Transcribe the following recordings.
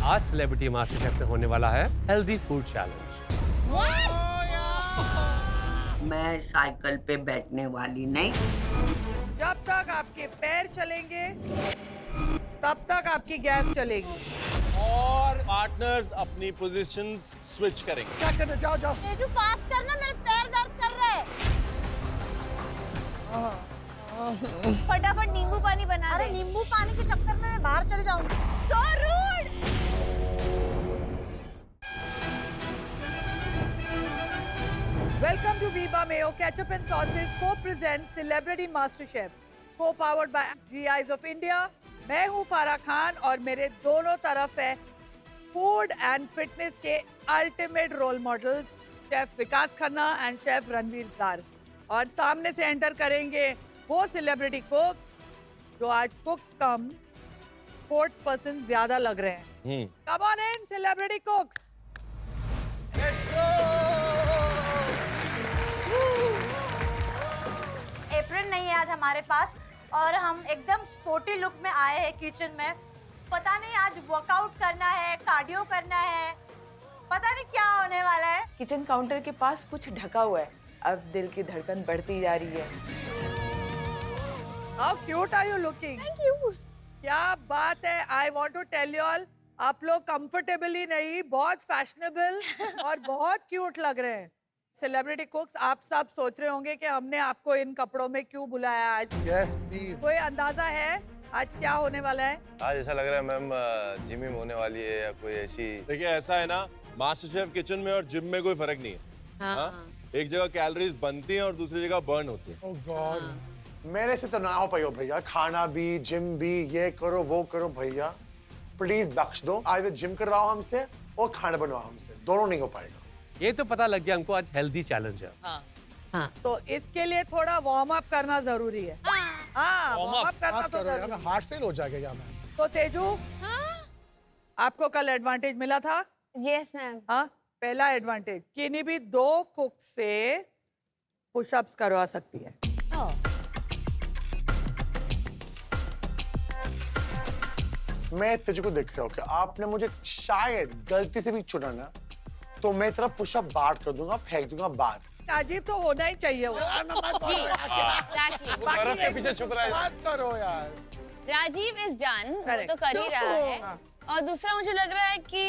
आज celebrity master chef में होने वाला है हेल्दी फूड चैलेंज। मैं साइकिल पे बैठने वाली नहीं। जब तक आपके पैर चलेंगे तब तक आपकी गैस चलेगी। और पार्टनर्स अपनी पोजीशंस स्विच करेंगे। क्या करना? जाओ जाओ। तेजू फास्ट करना, मेरे पैर दर्द कर रहे हैं। फटाफट नींबू पानी बना दे। अरे नींबू पानी के चक्कर में मैं बाहर चले जाऊंगी। So rude! Welcome to Viva Mayo Ketchup and Sauces co-presents Celebrity Master Chef, co-powered by GIs of India। मैं हूँ फारा खान और मेरे दोनों तरफ है फूड एंड फिटनेस के ultimate role models chef Vikas Khanna and chef Ranveer Brar. और सामने से एंटर करेंगे वो सेलिब्रिटी कुक्स जो आज कुक्स कम स्पोर्ट्स पर्सन ज्यादा लग रहे हैं। Come on in celebrity कुक्स। Apron नहीं है आज हमारे पास और हम एकदम स्पोर्टी लुक में आए हैं किचन में। पता नहीं आज वर्कआउट करना है, कार्डियो करना है, पता नहीं क्या होने वाला है। किचन काउंटर के पास कुछ ढका हुआ है। अब दिल की धड़कन बढ़ती जा रही है। How cute are you looking? Thank you. क्या बात है। I want to tell you all, आप लोग कंफर्टेबली नहीं, बहुत फैशनेबल और बहुत क्यूट लग रहे हैं। सेलिब्रिटी कुक्स, आप सब सोच रहे होंगे कि हमने आपको इन कपड़ों में क्यों बुलाया आज। Yes, please. कोई अंदाजा है आज क्या होने वाला है? आज ऐसा लग रहा है मैम जिम ही होने वाली है या कोई ऐसी। देखिए ऐसा है ना, मास्टर शेफ किचन में और जिम में कोई फर्क नहीं है। हाँ? एक जगह कैलोरीज बनती हैं और दूसरी जगह बर्न होती है। Oh God. मेरे से तो ना हो पायो भैया, खाना भी जिम भी, ये करो वो करो भैया, प्लीज बख्श दो। आज जिम करवाओ हमसे और खाना बनवाओ हमसे, दोनों नहीं हो पाएगा। ये तो पता लग गया हमको आज हेल्दी चैलेंज है। तो इसके लिए थोड़ा वार्म अप करना जरूरी है। हाँ, वार्म अप करना बात तो करो यार, जरूरी है। हार्ट फेल हो जाएगा यार मैम। तो तेजू, आपको कल एडवांटेज मिला था। Yes, ma'am. हाँ, पहला एडवांटेज, किन्हीं भी 2 कुक से पुशअप्स करवा सकती है। Oh. मैं तुझको देख रहा हूँ कि आपने मुझे शायद गलती से भी चुना ना, तो मैं तेरा पुशअप बाहर कर दूंगा, फेंक दूंगा बाहर। राजीव तो होना ही चाहिए वो। Exactly. बर्फ के पीछे छुप रहा है। बात करो यार। राजीव इज डन, वो Correct. तो कर ही रहा है। और दूसरा मुझे लग रहा है कि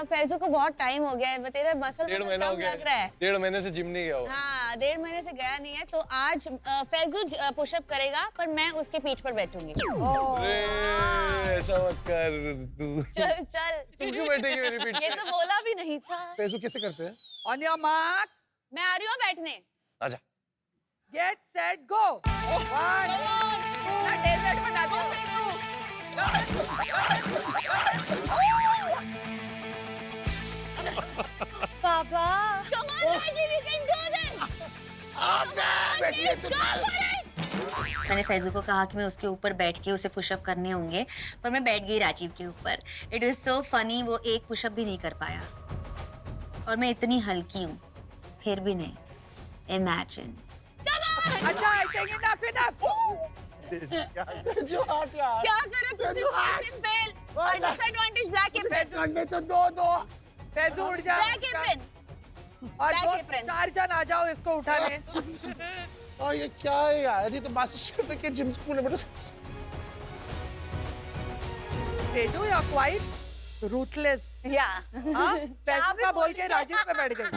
फैजू को बहुत टाइम हो गया है, तेरा मसल 1.5 महीना हो कम गया लग रहा है। 1.5 महीने से जिम नहीं गया वो। हाँ, 1.5 महीने से गया नहीं है, तो आज फैजू पुशअप करेगा पर मैं उसके पीठ पर बैठूंगी। अरे ऐसा मत कर तू। चल चल, तू क्यों बैठेगी मेरी पीठ ये पे? तो बोला भी नहीं था। पेजू कैसे करते हैं? ऑन योर मार्क्स, मैं आ रही हूँ बैठने। आजा। Get set go. 1 डेजर्ट बना दो। पापा, come on Rajiv, you can do this. बैठिए तो चल। मैंने फैजू को कहा कि मैं उसके ऊपर बैठ के उसे पुशअप करने होंगे, पर मैं बैठ गई राजीव के ऊपर। इट इज सो फनी, वो एक पुशअप भी नहीं कर पाया और मैं इतनी हल्की हूँ फिर भी नहीं। इमेजिन। अच्छा, I think enough. जो हाथ यार। क्या करे तू? फेल। Disadvantage black apron. करने तो दो। फैजू उठ जा। Black apron. और Black 2 apron. 4 जन आ जाओ इसको उठाने। और ये क्या है यार? ये तो मास्टर शेफ के जिम स्कूल है बेटा। Teju, you are quite ruthless. Yeah. हाँ, फैजू का बोल के राजीव पे बैठ गई।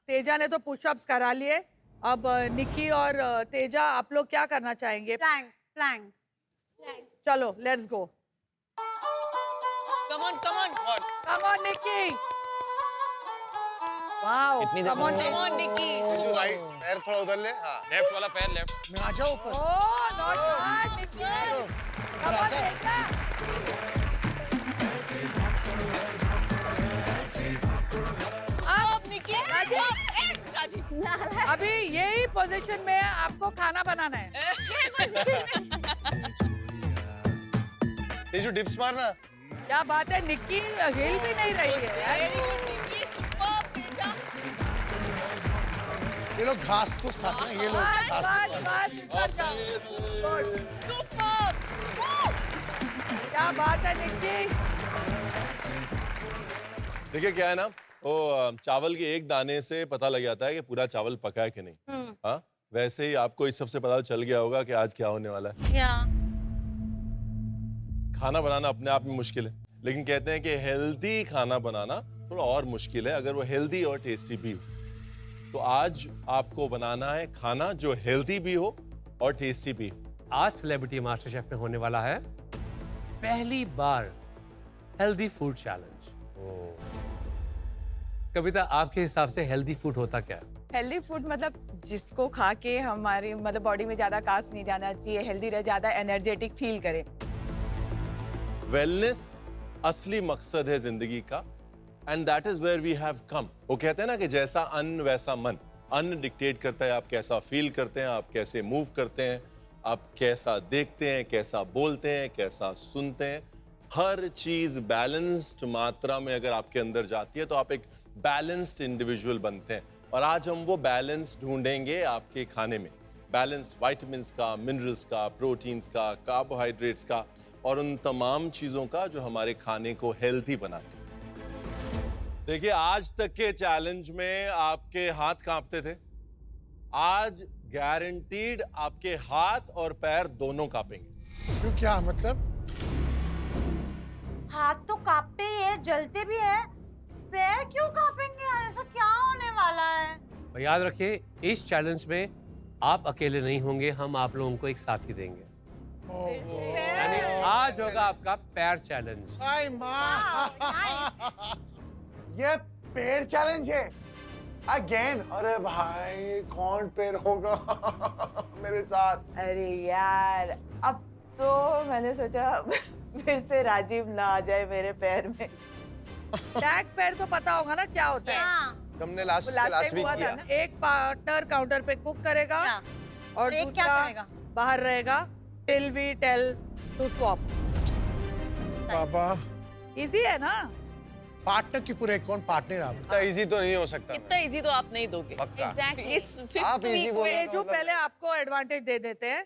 तेजा ने तो पुशअप्स करा लिए। अब निक्की और तेजा, आप लोग क्या करना चाहेंगे? प्लैंक। चलो, let's go. Come on, Nikki. Wow, come on Nikki. Right पैर थोड़ा उधर ले। हाँ। लेफ्ट वाला पैर लेफ्ट। मैं आ जाऊँ ऊपर। Oh, not bad Nikki. Come on Teja. अब निक्की, राजीव, अभी यही पोजीशन में आपको खाना बनाना है। तेजू डिप्स मारना। क्या बात है, निक्की हिल भी नहीं रही है यार। ये लोग घास फूस खाते हैं, ये लोग घास फूस खाते हैं। क्या बात है निक्की। देखिए क्या है ना, वो चावल के एक दाने से पता लग जाता है कि पूरा चावल पका है कि नहीं। हाँ, वैसे ही आपको इस सबसे पता चल गया होगा कि आज क्या होने वाला है। खाना बनाना अपने आप में मुश्किल है, लेकिन कहते हैं कि हेल्दी खाना बनाना थोड़ा और मुश्किल है, अगर वो हेल्दी और टेस्टी भी हो। तो आज आपको बनाना है खाना जो हेल्दी भी हो और टेस्टी भी। आज सेलिब्रिटी मास्टर शेफ में होने वाला है पहली बार हेल्दी फूड चैलेंज। कविता, आपके हिसाब से हेल्दी फूड होता क्या है? हेल्दी फूड मतलब जिसको खा के हमारी मतलब बॉडी में ज्यादा कार्ब्स नहीं जाना चाहिए, हेल्दी रहे, ज्यादा एनर्जेटिक फील करे। वेलनेस असली मकसद है जिंदगी का, and that is where we have come. वो कहते हैं ना कि जैसा अन्न वैसा मन। अन्न डिक्टेट करता है आप कैसा फील करते हैं, आप कैसे मूव करते हैं, आप कैसा देखते हैं, कैसा बोलते हैं, कैसा सुनते हैं। हर चीज बैलेंस्ड मात्रा में अगर आपके अंदर जाती है तो आप एक बैलेंस्ड इंडिविजुअल बनते हैं। और आज हम वो बैलेंस ढूंढेंगे आपके खाने में। बैलेंस विटामिन्स का, मिनरल्स का, प्रोटीन्स का, कार्बोहाइड्रेट्स का और उन तमाम चीजों का जो हमारे खाने को हेल्दी बनाते हैं। देखिए, आज तक के चैलेंज में आपके हाथ कांपते थे, आज गारंटीड आपके हाथ और पैर दोनों कांपेंगे। क्यों, क्या मतलब? हाथ तो कांपते ही है, जलते भी है, पैर क्यों कांपेंगे? ऐसा क्या होने वाला है? और याद रखिए, इस चैलेंज में आप अकेले नहीं होंगे, हम आप लोगों को एक साथी देंगे। यानी आज होगा आपका पैर चैलेंज। हाय माँ, ये पैर चैलेंज है अगेन। अरे भाई, कौन पैर होगा मेरे साथ? अरे यार, अब तो मैंने सोचा फिर से राजीव ना आ जाए मेरे पैर में। टैग पैर तो पता होगा ना क्या होता है? हमने लास्ट टाइम वीक हुआ था किया। ना। एक पार्टनर काउंटर पे कुक करेगा और एक क्या दूसरा करेगा? बाहर रहेगा till we tell to swap. बाबा, इजी है ना? पार्टनर की पूरे कौन पार्टनर आप? इतना इजी तो नहीं हो सकता। इतना इजी तो आप नहीं दोगे। पक्का। Exactly. इस आप फिफ्थ easy वीक बोल रहे में हो। जो पहले आपको एडवांटेज दे देते हैं,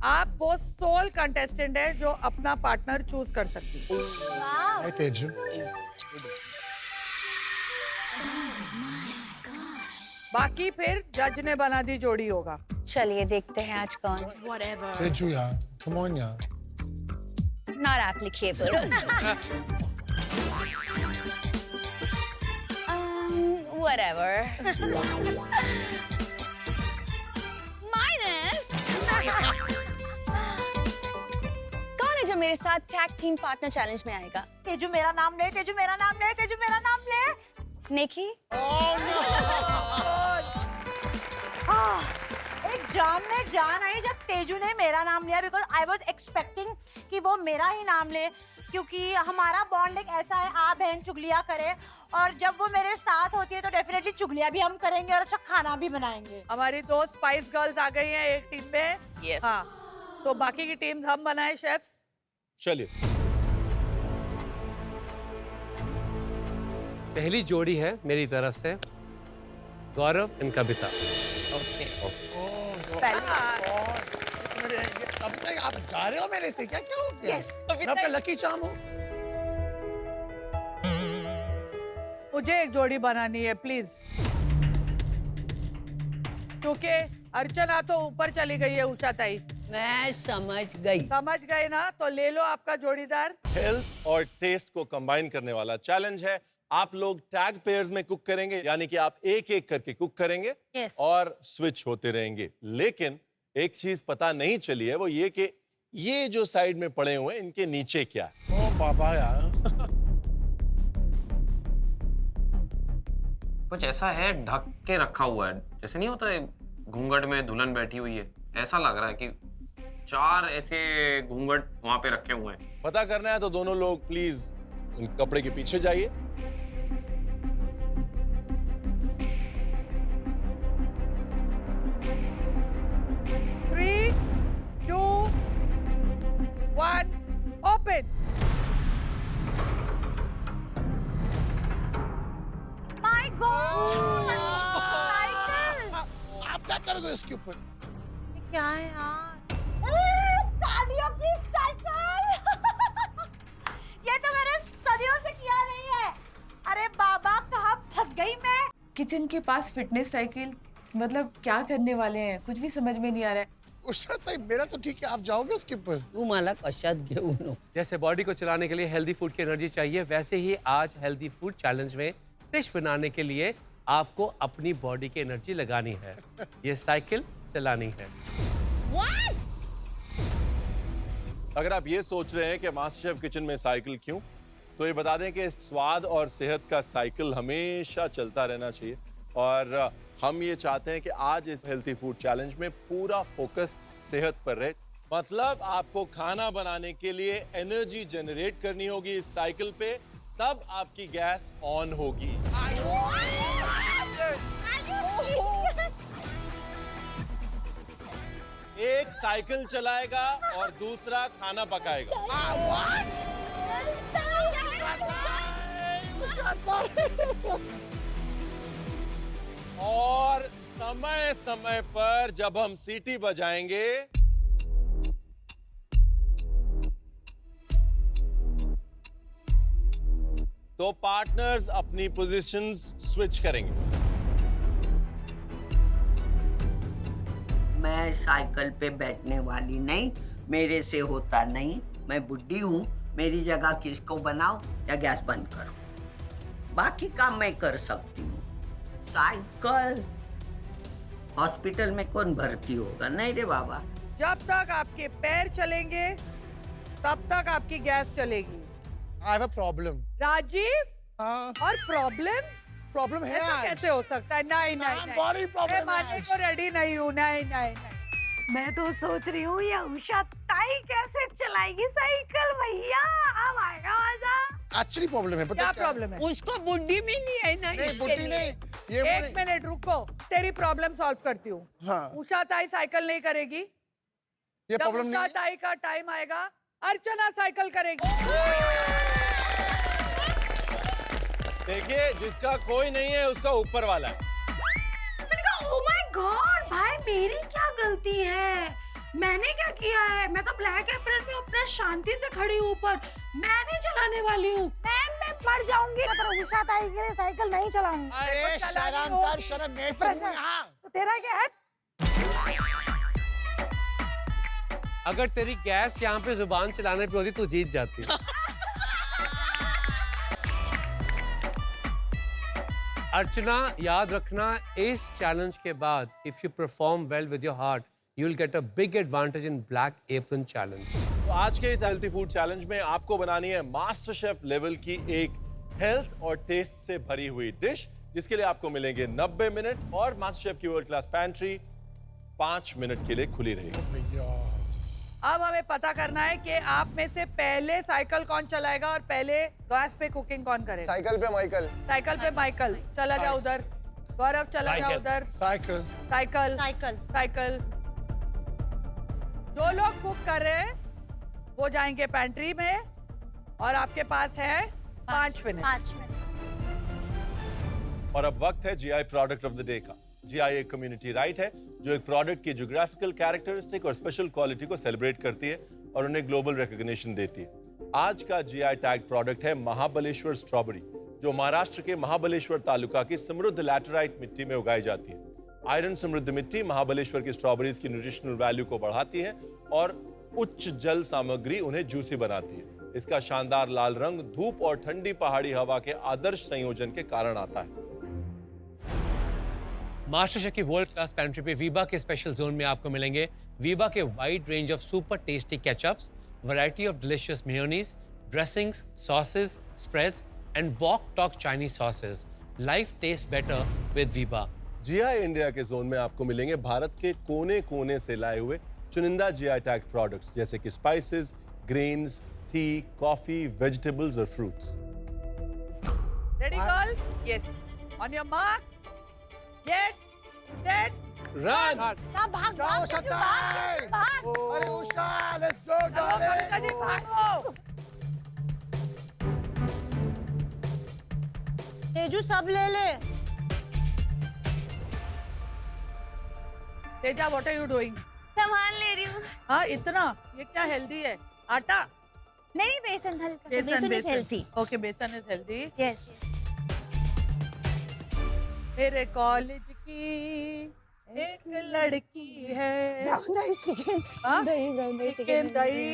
आप वो सोल कंटेस्टेंट है जो अपना पार्टनर चूज कर सकती है। हाय तेजू। बाकी फिर जज ने बना दी जोड़ी होगा। चलिए देखते हैं आज कौन। तेजू यार, कम ऑन यार। Not applicable. Whatever. Minus. कौन है जो मेरे साथ टैग टीम पार्टनर चैलेंज में आएगा? तेजू मेरा नाम ले, तेजू मेरा नाम ले, तेजू मेरा नाम ले। निकी? एक जान में जान आई जब तेजू ने मेरा नाम लिया, बिकॉज आई वॉज एक्सपेक्टिंग कि वो मेरा ही नाम ले, क्योंकि हमारा बॉन्ड एक ऐसा है, आप बहन चुगलियाँ करे, और जब वो मेरे साथ होती है तो डेफिनेटली चुगलियाँ भी हम करेंगे और अच्छा खाना भी बनाएंगे। हमारी दो स्पाइस गर्ल्स आ गई हैं एक टीम में। Yes. हाँ, तो बाकी की टीम हम बनाए शेफ्स। चलिए, पहली जोड़ी है मेरी तरफ से गौरव एंड कविता। अभी तक आप जा रहे हो मेरे से? क्या क्या हो गया? मैं आपका लकी चार्म हूँ। मुझे एक जोड़ी बनानी है प्लीज, क्योंकि अर्चना तो ऊपर चली गई है उषा ताई। मैं समझ गई। समझ गए ना? तो ले लो आपका जोड़ीदार। हेल्थ और टेस्ट को कंबाइन करने वाला चैलेंज है। आप लोग टैग पेयर्स में कुक करेंगे, यानी कि आप एक एक करके कुक करेंगे और स्विच होते रहेंगे। लेकिन एक चीज पता नहीं चली है, वो ये कि ये जो साइड में पड़े हुए हैं, इनके नीचे क्या है। ओ बाबा यार। कुछ ऐसा है ढक के रखा हुआ है, जैसे नहीं होता है घूंघट में दुल्हन बैठी हुई है, ऐसा लग रहा है कि 4 ऐसे घूंघट वहां पे रखे हुए हैं। पता करना है तो दोनों लोग प्लीज उन कपड़े के पीछे जाइए। ओपन। My God, cycle! आप क्या करोगे इसके ऊपर? क्या है यार? कार्डियो की साइकिल! गई मैं। किचन के पास फिटनेस साइकिल, मतलब क्या करने वाले हैं, कुछ भी समझ में नहीं आ रहा है। उषा ताई मेरा तो ठीक है, आप जाओगे उसके ऊपर? तू मला कशात घेऊ नको. जैसे बॉडी को चलाने के लिए हेल्दी फूड की एनर्जी चाहिए, वैसे ही आज हेल्दी फूड चैलेंज में डिश बनाने के लिए आपको अपनी बॉडी की एनर्जी लगानी है, ये साइकिल चलानी है। What? अगर आप ये सोच रहे हैं कि मास्टर शेफ किचन में साइकिल क्यों, तो ये बता दें कि स्वाद और सेहत का साइकिल हमेशा चलता रहना चाहिए और हम ये चाहते हैं कि आज इस हेल्थी फूड चैलेंज में पूरा फोकस सेहत पर रहे। मतलब आपको खाना बनाने के लिए एनर्जी जनरेट करनी होगी इस साइकिल पे, तब आपकी गैस ऑन होगी। एक साइकिल चलाएगा और दूसरा खाना पकाएगा। और समय समय पर जब हम सीटी बजाएंगे तो पार्टनर्स अपनी पोजीशंस स्विच करेंगे। मैं साइकिल पे बैठने वाली नहीं, मेरे से होता नहीं। मैं बुढ़ी हूँ, मेरी जगह किसको बनाओ या गैस बंद करो, बाकी काम मैं कर सकती हूँ। साइकिल हॉस्पिटल में कौन भर्ती होगा? नहीं रे बाबा। जब तक आपके पैर चलेंगे तब तक आपकी गैस चलेगी। I have a problem. Rajiv, हाँ। और प्रॉब्लम प्रॉब्लम है ऐसा आज। कैसे हो सकता है? नहीं नहीं हाँ, नहीं, बड़ी problem मैं है मानने आज। को रेडी नहीं हूँ। नहीं नहीं नहीं, मैं तो सोच रही हूँ ये उषा ताई कैसे चलाएगी साइकिल भैया। अब आएगा मजा। एक्चुअली प्रॉब्लम है, पता क्या है प्रॉब्लम है? उसको बुढ़ी मिली है ना, नहीं इसके बुद्धि लिए। नहीं, ये वो एक नहीं। मिनट रुको, तेरी प्रॉब्लम सॉल्व करती हूँ। हाँ। उषा ताई साइकिल नहीं करेगी। ये जब प्रॉब्लम उषा नहीं है। ताई का टाइम आएगा, अर्चना साइकिल करेगी। देखिए, जिसका कोई नहीं है उसका ऊपर वाला है। मैंने कहा ओह माय गॉड भाई, मेरी क्या गलती है? मैंने क्या किया है? मैं तो ब्लैक एप्रन में अपना शांति से खड़ी हूँ, ऊपर मैं नहीं चलाने वाली हूँ। मैं मर जाऊंगी पर उषा ताई के लिए साइकिल नहीं चलाऊंगी। अरे शर्म कर, शर्म, मैं तो हूँ यहाँ। तो तेरा क्या है? अगर तेरी गैस यहाँ पे जुबान चलाने पे होती तो जीत जाती। अर्चना, याद रखना, इस चैलेंज के बाद if you perform well with your heart you will get a big advantage in black apron challenge. तो आज के इस हेल्थी फूड चैलेंज में आपको बनानी है मास्टर शेफ लेवल की एक हेल्थ और टेस्ट से भरी हुई डिश, जिसके लिए आपको मिलेंगे 90 मिनट और मास्टर शेफ की वर्ल्ड क्लास पैंट्री 5 मिनट के लिए खुली रहेगी। अब हमें पता करना है कि आप में से पहले साइकिल कौन चलाएगा और पहले गैस पे कुकिंग कौन करेगा। साइकिल पे माइकल। साइकिल पे माइकल, चला जा उधर। गौरव, चला जा उधर। साइकिल। Cycle cycle. साइकिल। जो लोग कुक कर रहे हैं वो जाएंगे पैंट्री में और आपके पास है 5 मिनट। 5 मिनट। और अब वक्त है GI product of the day का। जीआई एक कम्युनिटी राइट है जो एक प्रोडक्ट की ज्योग्राफिकल कैरेक्टरिस्टिक और स्पेशल क्वालिटी को सेलिब्रेट करती है और उन्हें ग्लोबल रिकॉग्निशन देती है। आज का जीआई टैग प्रोडक्ट है महाबलेश्वर स्ट्रॉबेरी, जो महाराष्ट्र के महाबलेश्वर तालुका की समृद्ध लैटेराइट मिट्टी में उगाई जाती है। आयरन समृद्ध मिट्टी महाबलेश्वर की स्ट्रॉबेरीज की न्यूट्रिशनल वैल्यू को बढ़ाती है और उच्च जल सामग्री उन्हें जूसी बनाती है। इसका शानदार लाल रंग धूप और ठंडी पहाड़ी हवा के आदर्श संयोजन के कारण आता है। मास्टर शेफ की वर्ल्ड क्लास पैंट्री पे वीबा के स्पेशल जोन में आपको मिलेंगे वीबा के wide range of super tasty ketchups, variety of delicious mayonnaise, dressings, sauces, spreads and wok talk Chinese sauces. Life taste better with Veeba. GI India के zone में आपको मिलेंगे भारत के कोने कोने से लाए हुए चुनिंदा जीआई टैग प्रोडक्ट्स जैसे कि spices, grains, tea, coffee, vegetables और fruits. Ready girls? Yes. On your marks, get set run. ना भाग जाओ भाग शताई। भाग। अरे उषा, लेट्स गो डार्लिंग। भागो। तेजू सब ले ले। Teja, what are you doing? सामान ले रही हूँ। हाँ, इतना? ये क्या हेल्दी है? आटा? नहीं, बेसन हल्का। बेसन इज हेल्थी। ओके, बेसन इज हेल्दी। यस। मेरे कॉलेज की एक लड़की है। ब्राउन राइस चिकन हाँ? दही ब्राउन राइस चिकन, दही,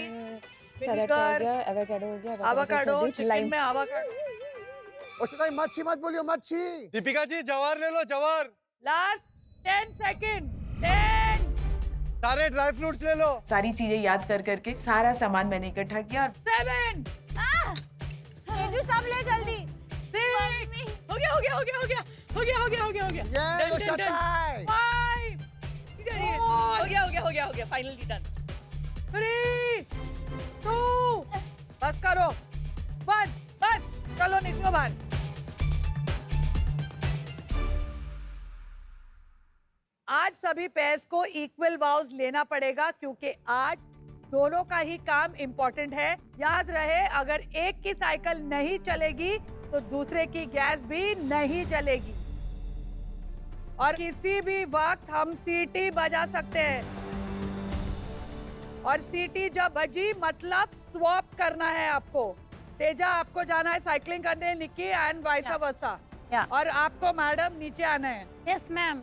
सलाद हो गया, एवोकाडो हो गया, आवाकाडो, चिकन लाइम। में आवाकाडो। उषा मच्छी मत बोलियो मच्छी। दीपिका जी जवार ले लो जवार। Last 10 second. 10, सारे ड्राई फ्रूट्स ले लो। सारी चीजें याद कर करके सारा सामान मैंने इकट्ठा किया और 7, तेजू सब ले जल्दी। 6, हो गया हो गया हो गया हो गया हो गया हो गया हो गया हो गया ये उषा ताई। 5, हो गया हो गया हो गया हो गया फाइनली डन। 3, 2, बस करो। 1, बस चलो निकलो बाहर। आज सभी पेयर्स को इक्वल वाउज लेना पड़ेगा क्योंकि आज दोनों का ही काम इम्पोर्टेंट है। याद रहे, अगर एक की साइकिल नहीं चलेगी तो दूसरे की गैस भी नहीं चलेगी और किसी भी वक्त हम सीटी बजा सकते हैं और सीटी जब बजी मतलब स्वैप करना है आपको। तेजा आपको जाना है साइकिलिंग करने, निक्की एंड वाइस वर्सा, और आपको मैडम नीचे आना है। Yes ma'am.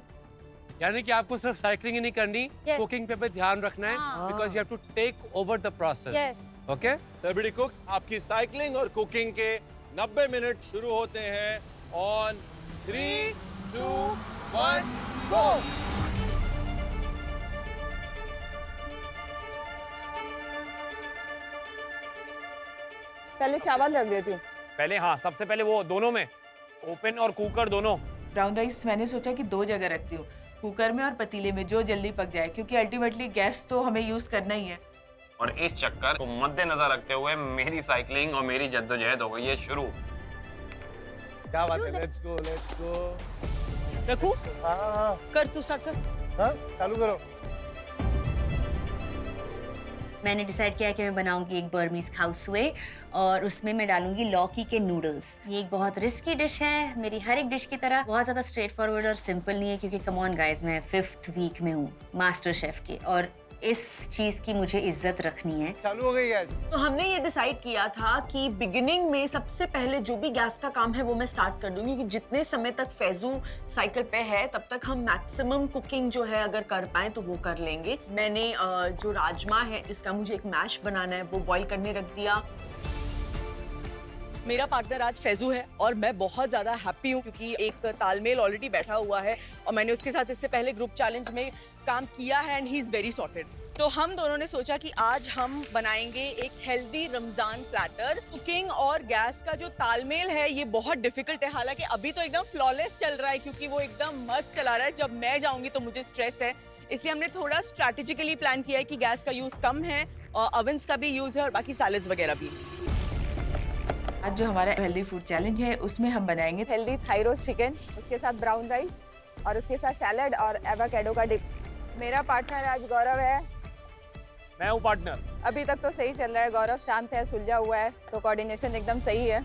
यानी कि आपको सिर्फ साइकिलिंग ही नहीं करनी, Yes. कुकिंग पे ध्यान रखना है, because you have to take over the process. Yes. Okay? Celebrity cooks, आपकी साइकिलिंग और कुकिंग के 90 मिनट शुरू होते हैं ऑन 3, 2, 1 गो। पहले चावल रख देती हूँ। पहले हाँ, सबसे पहले वो दोनों में ओपन और कुकर दोनों। ब्राउन राइस मैंने सोचा कि 2 जगह रखती हूँ, कुकर में और पतीले में, जो जल्दी पक जाए, क्योंकि अल्टीमेटली गैस तो हमें यूज करना ही है। और इस चक्कर को मद्देनजर रखते हुए मेरी साइकिलिंग और मेरी जद्दोजहद हो गई है शुरू। क्या बात है, लेट्स गो लेट्स गो। रखूं? हाँ कर तू स्टार्ट कर। हाँ चालू करो। मैंने डिसाइड किया कि मैं बनाऊंगी एक बर्मीज खाउसुए और उसमें मैं डालूंगी लौकी के नूडल्स। ये एक बहुत रिस्की डिश है, मेरी हर एक डिश की तरह बहुत ज़्यादा स्ट्रेट फॉरवर्ड और सिंपल नहीं है, क्योंकि कम ऑन गाइस, मैं 5th वीक में हूँ मास्टर शेफ के और इस चीज़ की मुझे इज्जत रखनी है। चालू हो गई गैस। तो हमने ये डिसाइड किया था कि बिगिनिंग में सबसे पहले जो भी गैस का काम है वो मैं स्टार्ट कर दूंगी, क्योंकि जितने समय तक फैजू साइकिल पे है तब तक हम मैक्सिमम कुकिंग जो है अगर कर पाए तो वो कर लेंगे। मैंने जो राजमा है जिसका मुझे एक मैश बनाना है वो बॉईल करने रख दिया। मेरा पार्टनर आज फैजू है और मैं बहुत ज्यादा हैप्पी हूँ, क्योंकि एक तालमेल ऑलरेडी बैठा हुआ है और मैंने उसके साथ इससे पहले ग्रुप चैलेंज में काम किया है and he is very sorted. तो हम दोनों ने सोचा कि आज हम बनाएंगे एक हेल्दी रमजान प्लेटर। कुकिंग और गैस का जो तालमेल है ये बहुत डिफिकल्ट है, हालांकि अभी तो एकदम फ्लॉलेस चल रहा है क्योंकि वो एकदम मस्त चला रहा है। जब मैं जाऊंगी तो मुझे स्ट्रेस है, इसलिए हमने थोड़ा स्ट्रैटेजिकली प्लान किया है कि गैस का यूज कम है और ओवन्स का भी यूज है और बाकी सैलेड्स वगैरह भी। आज जो हमारा हेल्दी फूड चैलेंज है उसमें हम बनाएंगे हेल्दी थाई रोस्ट चिकन, उसके साथ ब्राउन राइस और उसके साथ सैलेड और एवोकाडो का डिप। मेरा पार्टनर आज गौरव है। मैं हूँ पार्टनर। अभी तक तो सही चल रहा है, गौरव शांत है, सुलझा हुआ है, तो कोऑर्डिनेशन एकदम सही है।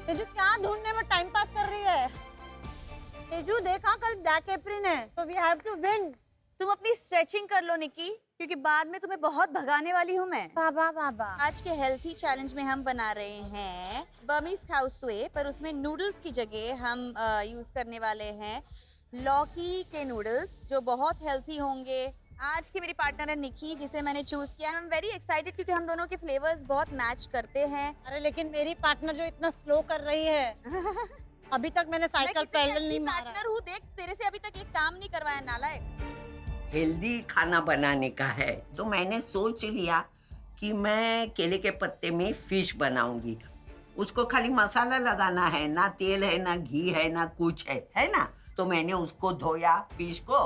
तेजू क्या ढूंढने में टाइम पास कर रही है? तेजू देखा कल ब्लैक एप्रिल है तो वी हैव टू विन। तुम अपनी स्ट्रेचिंग कर लो निकी, क्योंकि बाद में तुम्हें बहुत भगाने वाली हूँ मैं। बाबा बाबा। आज के हेल्थी चैलेंज में हम बना रहे हैं बर्मीज खाउसुए, पर उसमें नूडल्स की जगह हम यूज करने वाले हैं लौकी के नूडल्स, जो बहुत हेल्थी होंगे। आज की मेरी पार्टनर है निकी, जिसे मैंने चूज किया। आई एम वेरी एक्साइटेड क्योंकि हम दोनों के फ्लेवर्स बहुत मैच करते हैं। अरे लेकिन मेरी पार्टनर जो इतना स्लो कर रही है अभी तक मैंने साइकिल पैडल नहीं मारा। पार्टनर हूँ, देख तेरे से अभी तक एक काम नहीं करवाया नालायक। हेल्दी खाना बनाने का है तो मैंने सोच लिया कि मैं केले के पत्ते में फिश बनाऊंगी। उसको खाली मसाला लगाना है, ना तेल है, ना घी है, ना कुछ है ना। तो मैंने उसको धोया फिश को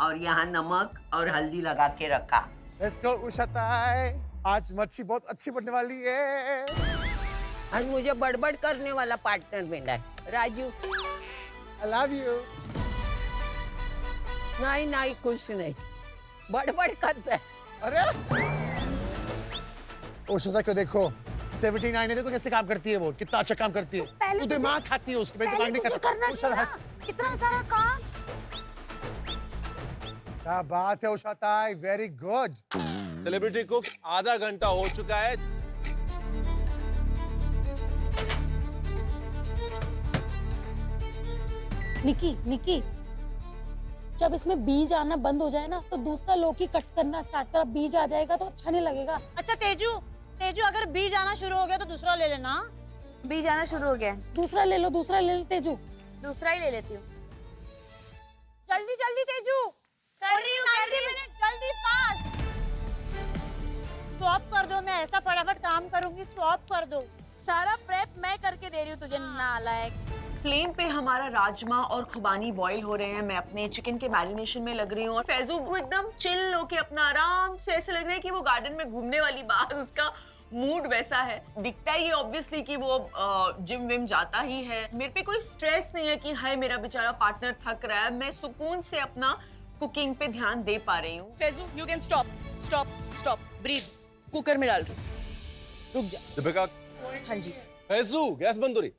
और यहाँ नमक और हल्दी लगा के रखा। लेट्स गो उषा ताई, आज मच्छी बहुत अच्छी बनने वाली है। आज मुझे बड़बड़ करने वाला पार्टनर मिला है, राजू। I love you. नहीं नहीं कुछ नहीं, बड़बड़ करता है। अरे उषा ताई को देखो, 79 है, देखो कैसे काम करती है वो, कितना अच्छा काम करती है। तू दिमाग खाती है उसके, मैं दिमाग नहीं खाता। उषा कितना सारा काम। क्या बात है उषा ताई, वेरी गुड। सेलिब्रिटी कुक्स, आधा घंटा हो चुका है। निकी जब इसमें बीज आना बंद हो जाए ना तो दूसरा लौकी कट करना स्टार्ट कर, बीज आ जाएगा तो अच्छा नहीं लगेगा। अच्छा तेजू अगर बीज आना शुरू हो गया तो दूसरा ले लेना। बीज आना शुरू हो गया है। दूसरा ले लो तेजू। दूसरा ही ले लेती हूँ। जल्दी तेजू, कर रही हूँ। 90 मिनट जल्दी फास्ट। स्टॉप कर दो, मैं ऐसा फटाफट काम करूंगी, स्टॉप कर दो। सारा प्रेप मैं करके दे रही हूँ तुझे, नालायक। फ्लेम पे हमारा राजमा और खुबानी बॉईल हो रहे हैं। मैं अपने चिकन के मैरिनेशन में लग रही हूँ और फैजू वो एकदम चिल होके अपना आराम से, ऐसे लग रहा है कि वो गार्डन में घूमने वाली बात, उसका मूड वैसा है। दिखता ही ऑब्वियसली कि वो जिम विम जाता ही है। मेरे पे कोई स्ट्रेस नहीं है कि हाय मेरा बेचारा पार्टनर थक रहा है। मैं सुकून से अपना कुकिंग पे ध्यान दे पा रही हूँ। Faizu you can stop breathe. Cooker में डाल दो, रुक जा। दीपिका, हाँ जी, फैजू गैस बंद हो रही।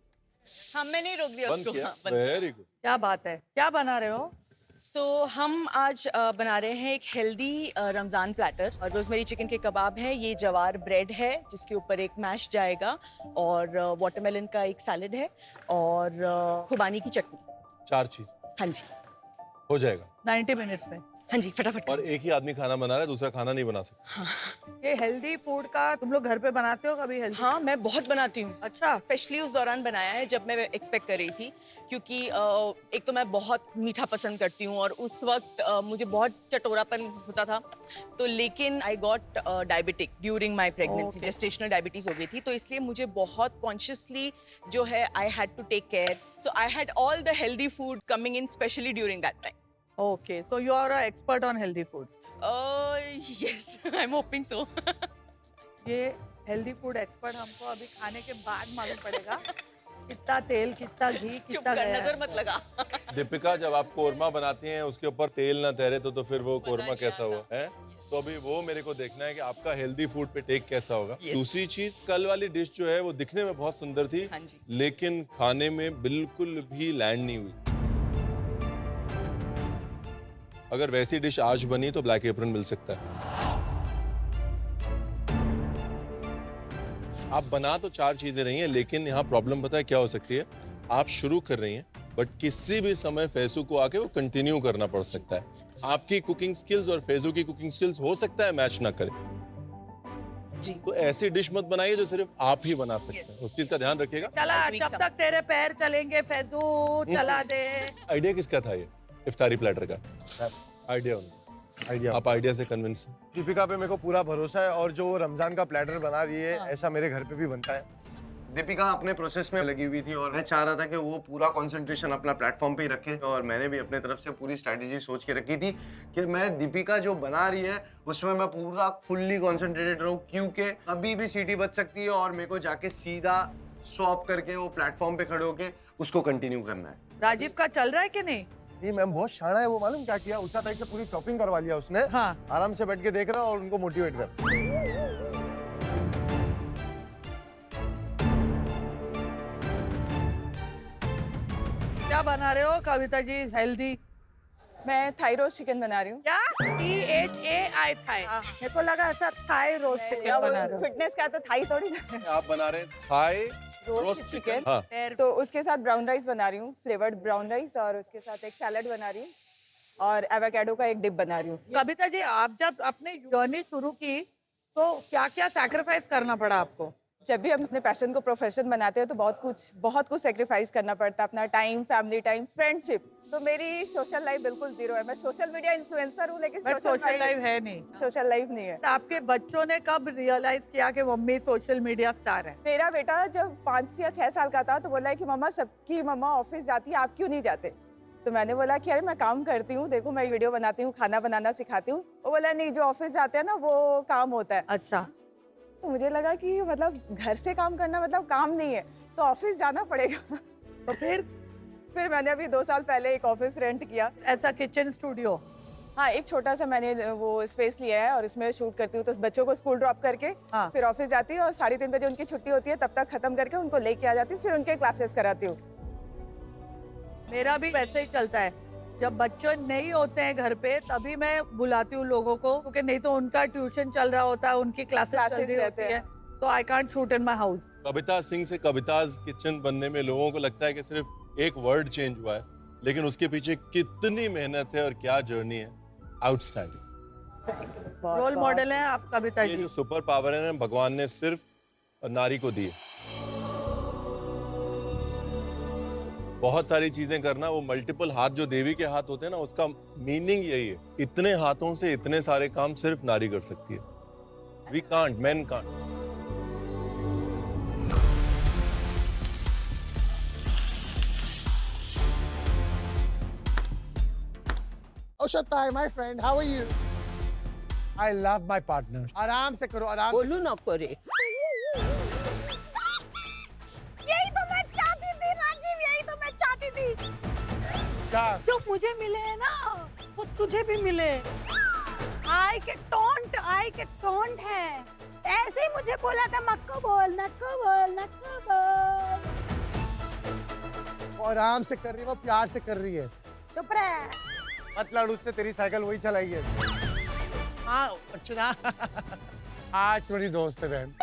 हमने नहीं रोक दिया बंद उसको। किया, हाँ, बंद किया। Very good. क्या बात है, क्या बना रहे हो? हम आज बना रहे हैं एक हेल्दी रमज़ान प्लेटर। और रोज़मेरी चिकन के कबाब है, ये जवार ब्रेड है जिसके ऊपर एक मैश जाएगा, और वाटरमेलन का एक सैलेड है, और खुबानी की चटनी। 4 चीज हाँ जी, हो जाएगा 90 मिनट्स में। हाँ जी, फटाफट। और एक ही आदमी खाना बना रहा है, दूसरा खाना नहीं बना सकता। ये हेल्दी फूड का तुम लोग घर पे बनाते हो कभी? हेल्दी? हाँ, मैं बहुत बनाती हूँ। अच्छा। स्पेशली उस दौरान बनाया है जब मैं एक्सपेक्ट कर रही थी, क्योंकि एक तो मैं बहुत मीठा पसंद करती हूँ और उस वक्त मुझे बहुत चटोरापन होता था। तो लेकिन I got diabetic during my pregnancy, gestational diabetes हो गई थी, तो इसलिए मुझे बहुत कॉन्शियसली जो है I had to take care. So I had all the healthy food coming in specially during that time. Okay, so you are an expert on healthy food. Yes, I'm hoping so. ये healthy food expert हमको अभी खाने के बाद मालूम पड़ेगा कितना तेल, कितना घी, चुप कितना कर, गया नजर है। मत लगा। दीपिका, जब आप कोरमा बनाती हैं उसके ऊपर तेल ना तैरे तो फिर वो कोरमा कैसा हुआ है? तो अभी वो मेरे को देखना है कि आपका हेल्दी फूड पे टेक कैसा होगा। Yes. दूसरी चीज, कल वाली डिश जो है वो दिखने में बहुत सुंदर थी, हाँ जी। लेकिन खाने में बिल्कुल भी लैंड नहीं हुई। अगर वैसी डिश आज बनी तो ब्लैक एप्रन मिल सकता है। आप बना तो 4 चीजें रही हैं, लेकिन यहाँ प्रॉब्लम पता है क्या हो सकती है? आप शुरू कर रही हैं, बट किसी भी समय फैजू को आके वो कंटिन्यू करना पड़ सकता है। आपकी कुकिंग स्किल्स और फैजू की कुकिंग स्किल्स हो सकता है मैच ना करे जी। तो ऐसी डिश मत बनाइए जो सिर्फ आप ही बना सकते हैं। उस चीज का ध्यान रखिएगा। चला, जब तक तेरे पैर चलेंगे फैजू, चला दे। आइडिया किसका था ये इफ्तारी प्लेटर का? आइडिया आप आइडिया से कन्विंस हैं? दीपिका पे मेरे को पूरा भरोसा है, और जो रमजान का प्लेटर बना रही है ऐसा मेरे घर पे भी बनता है। दीपिका अपने प्रोसेस में लगी हुई थी और मैं चाह रहा था कि वो पूरा कंसंट्रेशन अपना प्लेटफॉर्म पे ही रखे, और मैंने भी अपने तरफ से पूरी स्ट्रेटजी सोच के रखी थी कि मैं दीपिका जो बना रही है उसमें मैं पूरा फुल्ली कंसंट्रेटेड रहूं, क्योंकि कभी भी सीटी बज सकती है और मेरे को जाके सीधा स्वैप करके वो प्लेटफॉर्म पे खड़े होके उसको कंटिन्यू करना है। राजीव का चल रहा है कि नहीं? ये मैम बहुत शाना है, वो मालूम क्या किया? उल्टा टाइप से पूरी चॉपिंग करवा लिया उसने। हाँ। आराम से बैठ के देख रहा और उनको मोटिवेट कर। क्या बना रहे हो कविता जी? हेल्दी? मैं थाई रोस्ट चिकन बना रही हूँ। क्या? THAI Thai? मेरे को लगा ऐसा थाई रोस्ट चिकन बना रहे हो। फिटनेस का तो थाई थोड़ी ना। आप बना रहे हैं थाई रोस्ट चिकन। हाँ। तो उसके साथ ब्राउन राइस बना रही हूँ, फ्लेवर्ड ब्राउन राइस, और उसके साथ एक सैलड बना रही हूँ, और एवोकाडो का एक डिप बना रही हूँ। कविता जी, आप जब अपनी जर्नी शुरू की तो क्या क्या सैक्रिफाइस करना पड़ा आपको? जब भी हम अपने पैशन को प्रोफेशन बनाते हैं तो बहुत कुछ सेक्रीफाइस करना पड़ता है। अपना टाइम, फैमिली टाइम, फ्रेंडशिप। तो मेरी सोशल लाइफ बिल्कुल जीरो है। मैं सोशल मीडिया इन्फ्लुएंसर हूँ, लेकिन सोशल लाइफ है नहीं। सोशल लाइफ नहीं है। आपके बच्चों ने कब रियलाइज किया कि मम्मी सोशल मीडिया स्टार है? मेरा बेटा जब 5 या 6 साल का था तो बोला कि मम्मा, सबकी मम्मा ऑफिस जाती है, आप क्यों नहीं जाते? तो मैंने बोला कि अरे मैं काम करती हूँ, देखो मैं वीडियो बनाती हूँ, खाना बनाना सिखाती हूँ। वो बोला नहीं, जो ऑफिस जाते हैं ना वो काम होता है। अच्छा। तो मुझे लगा कि मतलब घर से काम करना मतलब काम नहीं है, तो ऑफिस जाना पड़ेगा। तो फिर मैंने अभी 2 साल पहले एक ऑफिस रेंट किया, ऐसा किचन स्टूडियो। हाँ, एक छोटा सा मैंने वो स्पेस लिया है और इसमें शूट करती हूँ। तो बच्चों को स्कूल ड्रॉप करके फिर ऑफिस जाती हूँ, और 3:30 बजे उनकी छुट्टी होती है, तब तक खत्म करके उनको लेके आ जाती हूँ, फिर उनके क्लासेस कराती हूँ। मेरा भी वैसे ही चलता है। जब बच्चे नहीं होते हैं घर पे तभी मैं बुलाती हूँ लोगों को, क्योंकि नहीं तो उनका ट्यूशन चल रहा होता है, उनकी क्लासेस चल रही होती है, तो I can't shoot in my house. Kavita Singh से कविताज किचन बनने में लोगों को लगता है कि सिर्फ एक वर्ड चेंज हुआ है, लेकिन उसके पीछे कितनी मेहनत है और क्या जर्नी है, आउटस्टैंडिंग। रोल मॉडल है आपका भी ये जो सुपर पावर है ना, भगवान ने सिर्फ नारी को दी है। बहुत सारी चीजें करना, वो मल्टीपल हाथ जो देवी के हाथ होते हैं ना, उसका मीनिंग यही है। इतने हाथों से इतने सारे काम सिर्फ नारी कर सकती है। We can't, men can't. Ushatai, my friend, how are you? I love my partner. आराम से करो, आराम से। बोलू न करे। यही तो मैं चाहती थी राजीव, यही तो मैं चाहती थी। क्या? जो मुझे मिले हैं ना वो तुझे भी मिले। आई के टोंट है। ऐसे ही मुझे बोला था मक्को बोल, नक्को बोल, नक्को बोल। वो आराम से कर रही है, वो प्यार से कर रही है। चुप रह। मतलब उसने तेरी साइकिल वही चलाई है। हाँ, अच्छा। आज मेरी दोस्त है बहन।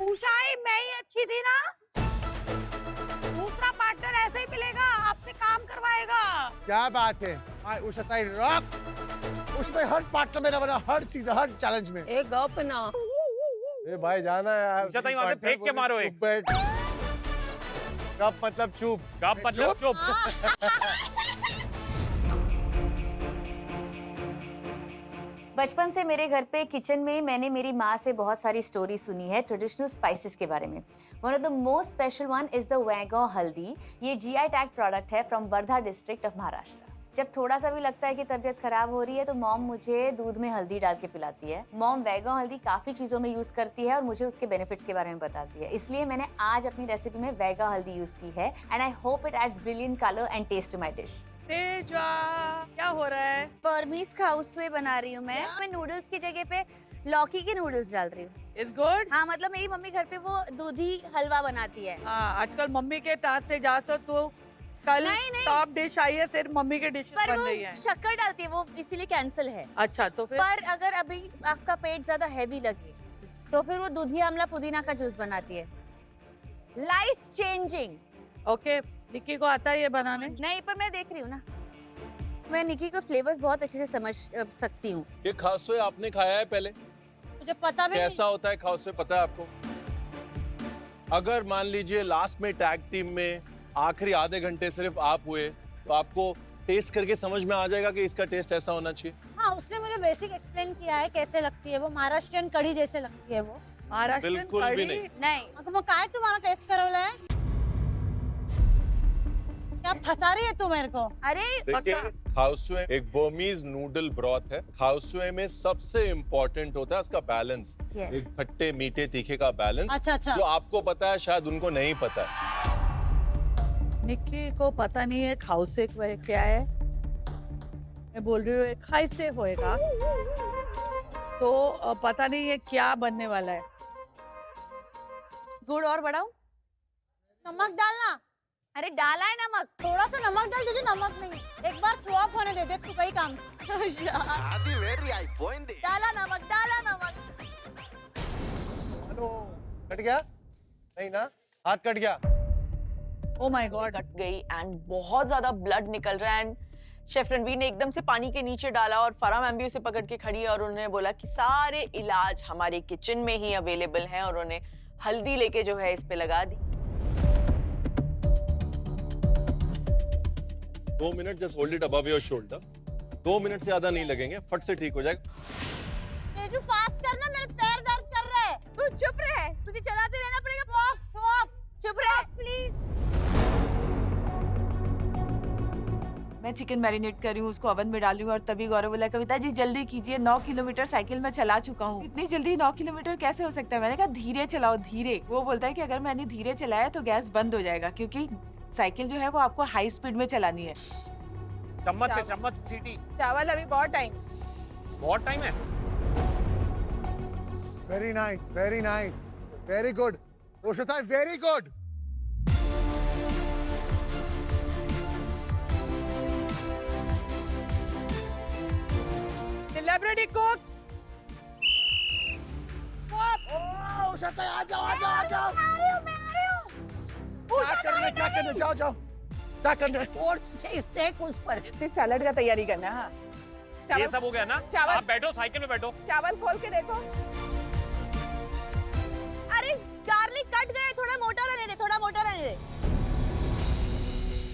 उषाई मैं ही अच्छी थी ना। दूसरा पार्टनर ऐसे ही मिलेगा, आपसे काम करवाएगा। क्या बात है? उषाताई रॉक्स। उषाताई हर पार्टनर मेरा बना, हर चीज, हर चैलेंज में। एक गप ना। ए भाई जाना है यार। उषाताई वहां से फेंक के मारो एक। कब मतलब चुप। कब मतलब चुप। बचपन से मेरे घर पे किचन में मैंने मेरी माँ से बहुत सारी स्टोरी सुनी है ट्रेडिशनल स्पाइसेस के बारे में। One of the most special one is the Waigaon haldi. ये जीआई टैग प्रोडक्ट है from Wardha district of Maharashtra. जब थोड़ा सा भी लगता है कि तबीयत खराब हो रही है तो मॉम मुझे दूध में हल्दी डाल के पिलाती है। मॉम वैगॉ हल्दी काफ़ी चीज़ों में यूज़ करती है और मुझे उसके बेनिफिट्स के बारे में बताती है, इसलिए मैंने आज अपनी रेसिपी में वैगॉ हल्दी यूज़ की है and I hope it adds brilliant colour and taste to my dish. Teja, क्या हो रहा है? बर्मीज खाउसवे बना रही हूँ मैं नूडल्स की जगह पे लौकी के नूडल्स डाल रही हूँ। Is good. हाँ मतलब मेरी मम्मी घर पे वो दूधी हलवा बनाती है। हाँ आजकल मम्मी के टास्क से जा तो कल नहीं। टॉप डिश आई है, सिर्फ मम्मी के डिश पर बन वो रही है। शक्कर डालती है, वो इसीलिए कैंसिल है। अच्छा तो फिर पर अगर अभी आपका पेट ज्यादा हैवी लगे तो फिर वो दूधी आमला पुदीना का जूस बनाती है। Life changing. ओके, निक्की को आता है ये बनाने? नहीं पर मैं देख रही हूँ ना, मैं निक्की को फ्लेवर्स बहुत अच्छे से समझ सकती हूँ। ये खासवे आपने खाया है पहले? मुझे पता भी कैसा होता है खासवे, पता है आपको? अगर मान लीजिए लास्ट में टैग टीम में आखिरी आधे घंटे सिर्फ आप हुए तो आपको टेस्ट करके समझ में आ जाएगा कि इसका टेस्ट ऐसा होना चाहिए। हाँ, उसने मुझे बेसिक एक्सप्लेन किया है कैसे लगती है वो। महाराष्ट्रियन कढ़ी जैसे लगती है वो। महाराष्ट्रियन बिल्कुल भी नहीं। नहीं तो वो काय तुम्हारा टेस्ट करोला है? क्या फंसा रही है तू मेरे को? अरे देखिए, खाउसवे एक बर्मीज नूडल ब्रॉथ है। खाउसवे में सबसे इम्पोर्टेंट होता है उसका बैलेंस। Yes. एक खट्टे मीठे तीखे का बैलेंस। अच्छा। जो आपको पता है शायद उनको नहीं पता है। निक्की को पता नहीं है खाउसे क्या है। मैं बोल रही हूँ खाई से होएगा तो पता नहीं है क्या बनने वाला है। गुड़ और बढ़ाऊं? नमक डालना। अरे डाला है नमक। थोड़ा सा नमक डाल, तुझे नमक नहीं। एक बार स्वॉप होने दे, देख तू कहीं काम। डाला नमक। हेलो, कट गया? नहीं ना, हाथ कट गया। Oh my God. कट गई एंड बहुत ज्यादा ब्लड निकल रहा है एंड शेफ रणवीर ने एकदम से पानी के नीचे डाला और फराह मैम भी उसे पकड़ के खड़ी है और उन्होंने बोला कि सारे इलाज हमारे किचन में ही अवेलेबल हैं और उन्होंने हल्दी लेके जो है इस पे लगा दी। 2 minute just hold it above your shoulder. 2 minute से ज्यादा नहीं लगेंगे, फट से ठीक हो जाएगा। तेजू फास्ट करना, मेरे पैर दर्द कर रहे हैं। तू चुप रहे, तुझे चलाते रहना पड़ेगा। स्वॉप चुप रहे प्लीज। मैं चिकन मैरिनेट कर रही हूँ, उसको ओवन में डाल रही हूँ और तभी गौरव बोला कविता जी जल्दी कीजिए, 9 किलोमीटर साइकिल में चला चुका हूँ। इतनी जल्दी 9 किलोमीटर कैसे हो सकता है? मैंने कहा धीरे चलाओ, धीरे। वो बोलता है कि अगर मैंने धीरे चलाया तो गैस बंद हो जाएगा क्योंकि साइकिल जो है वो आपको हाई स्पीड में चलानी है। चम्मच से चम्मच सीटी। चावल अभी बहुत टाइम है। Very nice, very nice, very good Ushita, very good. Celebrity cook. Ushita आ जाओ, आ जाओ, आ जाओ। आ रही हूँ। क्या करना, जाओ जाओ। क्या करना है? और से सेक उस पर। सिर्फ सैलड का तैयारी करना है। हाँ ये सब हो गया ना? चावल- आप बैठो, साइकिल में बैठो। चावल खोल के देखो। अरे गार्लिक कट गए, थोड़ा मोटा रहने दे, थोड़ा मोटा रहने दे।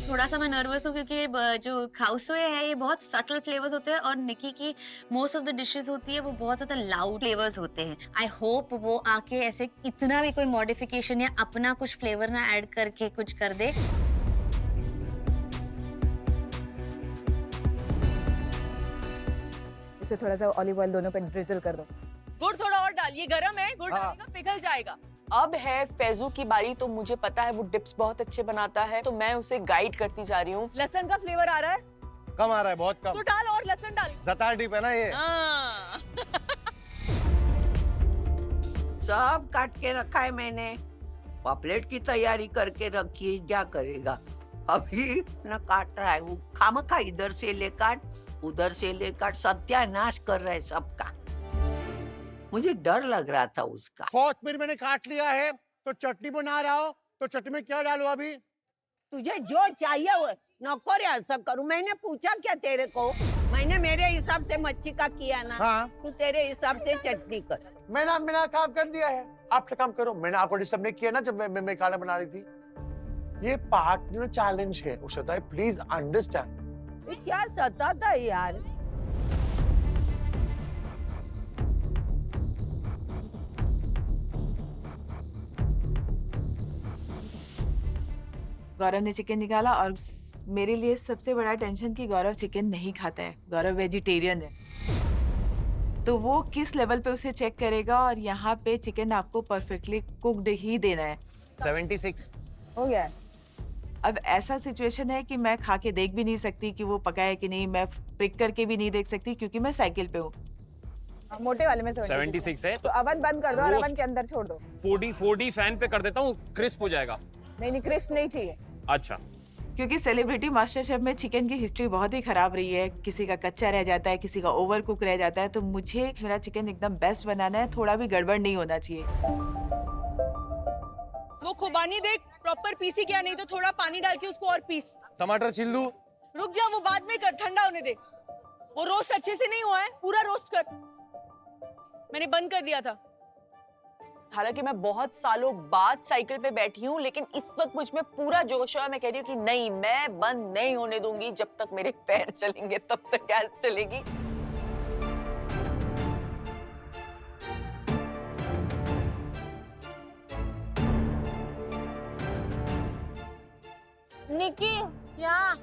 थोड़ा सा मैं नर्वस हूँ क्योंकि जो खाउसुए है ये बहुत सटल फ्लेवर्स होते हैं और निकी की मोस्ट ऑफ द डिशेस होती है वो बहुत ज़्यादा लाउड फ्लेवर्स होते हैं। आई होप वो आके ऐसे इतना भी कोई मॉडिफिकेशन या अपना कुछ फ्लेवर ना ऐड करके कुछ कर दे। इसमें थोड़ा सा ऑलिव ऑयल दोनों पे ड्रिजल कर दो। गुड़ थोड़ा और डालिए, गरम है, गुड़ डालेगा पिघल जाएगा। अब है फैजू की बारी, तो मुझे पता है वो डिप्स बहुत अच्छे बनाता है, तो मैं उसे गाइड करती जा रही हूँ। लहसुन का फ्लेवर आ रहा है? कम आ रहा है, बहुत कम। तो डाल और लहसुन डाल। ज़्यादा डीप है ना ये। हाँ। सब काट के रखा है मैंने। पापलेट की तैयारी करके रखी है, क्या करेगा अभी ना काट रहा है वो खामखा, इधर से ले काट उधर से ले काट, सत्यानाश कर रहा है सबका। मुझे डर लग रहा था उसका। कोथमीर मैंने काट लिया है, तो चटनी बना रहा हो, तो चटनी में क्या डालूं अभी? तुझे जो चाहिए वो नौकर ऐसा करूं। मैंने पूछा क्या तेरे को? मैंने मेरे हिसाब से मच्छी का किया ना। हाँ। तू तेरे हिसाब से चटनी कर। मैंने काम कर दिया है, आप काम करो। मैंने आपको डिस्टर्ब नहीं किया ना जब मैं खाना बना रही थी। ये पार्टनर चैलेंज है उषा, प्लीज अंडरस्टैंड। ये क्या सताता है यार। गौरव ने चिकन निकाला और मेरे लिए सबसे बड़ा टेंशन कि गौरव चिकन नहीं खाता है, गौरव वेजिटेरियन है। तो वो किस लेवल पे उसे चेक करेगा और यहाँ पे चिकन आपको परफेक्टली कुक्ड ही देना है। 76 हो गया है। अब ऐसा सिचुएशन है कि मैं खा के देख भी नहीं सकती कि वो पका है कि नहीं, मैं प्रिक करके भी नहीं देख सकती क्योंकि मैं साइकिल पे हूँ। मोटे वाले में 76 है तो अवन बंद कर दो और अवन के अंदर छोड़ दो। 40 फैन पे कर देता हूँ, क्रिस्प हो जाएगा। नहीं क्रिस्प नहीं चाहिए। अच्छा, क्योंकि सेलिब्रिटी मास्टर शेफ में चिकन की हिस्ट्री बहुत ही खराब रही है, किसी का कच्चा रह जाता है, किसी का ओवर कुक रह जाता है, तो मुझे मेरा चिकन एकदम बेस्ट बनाना है, थोड़ा भी गड़बड़ नहीं होना चाहिए। वो खुबानी देख प्रॉपर पीसी क्या, नहीं तो थोड़ा पानी डाल के उसको और पीस। टमाटर छील दूं? रुक जा, वो बाद में कर, ठंडा होने दे। वो रोस्ट अच्छे से नहीं हुआ है, पूरा रोस्ट कर। मैंने बंद कर दिया था। हालांकि मैं बहुत सालों बाद साइकिल पे बैठी हूँ, लेकिन इस वक्त मुझ में पूरा जोश है। मैं कह रही हूँ कि नहीं, मैं बंद नहीं होने दूंगी। जब तक मेरे पैर चलेंगे तब तक गैस चलेगी। निक्की, यहाँ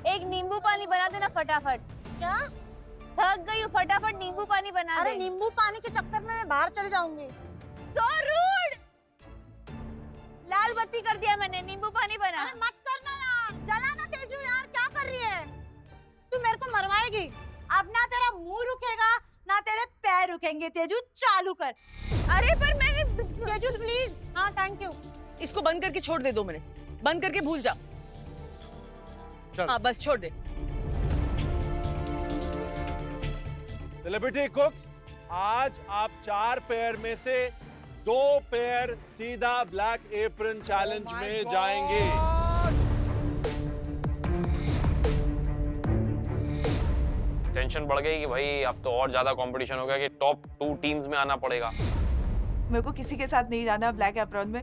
एक नींबू पानी बना देना फटाफट। क्या? थक गई हूँ, फटाफट नींबू पानी बना दे। अरे नींबू पानी के चक्कर में मैं बाहर चले जाऊंगी। So rude! लाल बत्ती कर दिया मैंने, नींबू पानी बना। अरे मत करना यार, जला ना तेजू यार, क्या कर रही है? तू मेरे को मरवाएगी। अब ना तेरा मुंह रुकेगा ना तेरे पैर रुकेंगे। तेजू चालू कर। अरे पर मैंने तेजू प्लीज। हाँ थैंक यू। इसको बंद करके छोड़ दे 2 मिनट, बंद करके भूल जा। हाँ बस छोड़ दे। सेलिब्रिटी कुक्स, आज आप 4 पेयर में से 2 पेयर सीधा ब्लैक एप्रन चैलेंज में जाएंगे। टेंशन बढ़ गई कि भाई अब तो और ज्यादा कंपटीशन हो गया कि टॉप 2 टीम्स में आना पड़ेगा। मेरे को किसी के साथ नहीं जाना ब्लैक एप्रॉन में।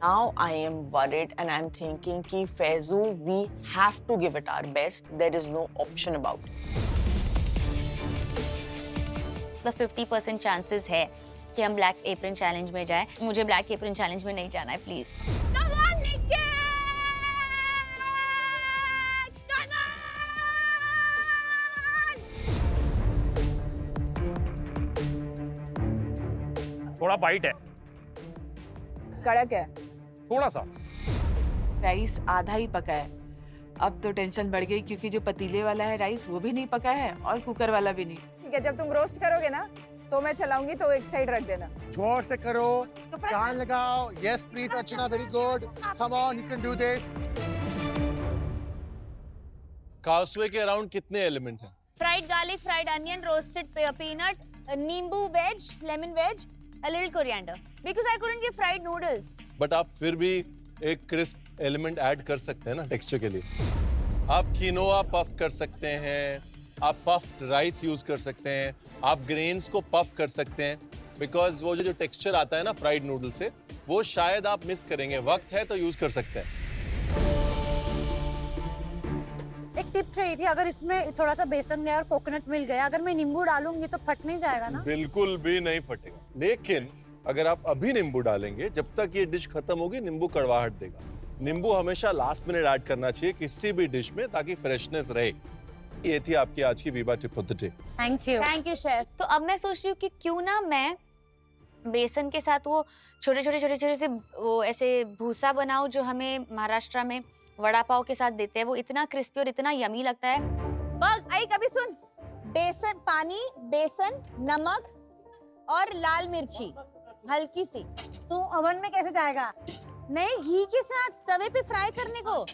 Now I am worried and I'm thinking कि Faizu, we have to give it our best. There is no option about it. तो 50% चांसेस है कि हम ब्लैक एप्रन चैलेंज में जाए। मुझे ब्लैक एप्रन चैलेंज में नहीं जाना है, प्लीज। थोड़ा बाइट है, कड़क है थोड़ा सा। राइस आधा ही पका है। अब तो टेंशन बढ़ गई क्योंकि जो पतीले वाला है राइस वो भी नहीं पका है और कुकर वाला भी नहीं। ठीक है, जब तुम रोस्ट करोगे ना तो मैं चलाऊंगी, तो एक साइड रख देना। जोर से करो, ध्यान लगाओ। Yes please Archana, very good. Come on, you can do this. Khow suey के अराउंड कितने एलिमेंट हैं? Fried garlic, fried onion, roasted peanut, nimbu wedge, lemon wedge, a little coriander because I couldn't get fried noodles. But आप फिर भी एक crisp element add कर सकते हैं ना टेक्सचर के लिए। आप कीनोआ पफ कर सकते हैं, आप पफ्ड राइस यूज कर सकते हैं, आप ग्रेन्स को पफ कर सकते हैं, बिकॉज वो जो टेक्सचर आता है ना फ्राइड नूडल से, वो शायद आप मिस करेंगे। वक्त है तो यूज कर सकते हैं। एक टिप चाहिए थी, अगर इसमें थोड़ा सा बेसन गया और कोकोनट मिल गया, अगर मैं नींबू डालूंगी तो फट नहीं जाएगा ना? बिल्कुल भी नहीं फटेगा, लेकिन अगर आप अभी नींबू डालेंगे, जब तक ये डिश खत्म होगी नींबू कड़वाहट देगा। नींबू हमेशा लास्ट मिनट ऐड करना चाहिए किसी भी डिश में, ताकि फ्रेशनेस रहे। ये थी आपकी आज की Veeba tip of the day. Thank you chef. तो अब मैं सोच रही हूँ कि क्यों ना मैं बेसन के साथ वो छोटे छोटे से वो ऐसे भूसा बनाऊं जो हमें महाराष्ट्र में वड़ा पाव के साथ देते हैं। वो इतना क्रिस्पी और इतना यमी लगता है। बग आई कभी सुन, बेसन, पानी, बेसन, नमक और लाल मिर्ची हल्की सी। तो ओवन में कैसे जाएगा? नहीं, घी के साथ तवे पे फ्राई करने को।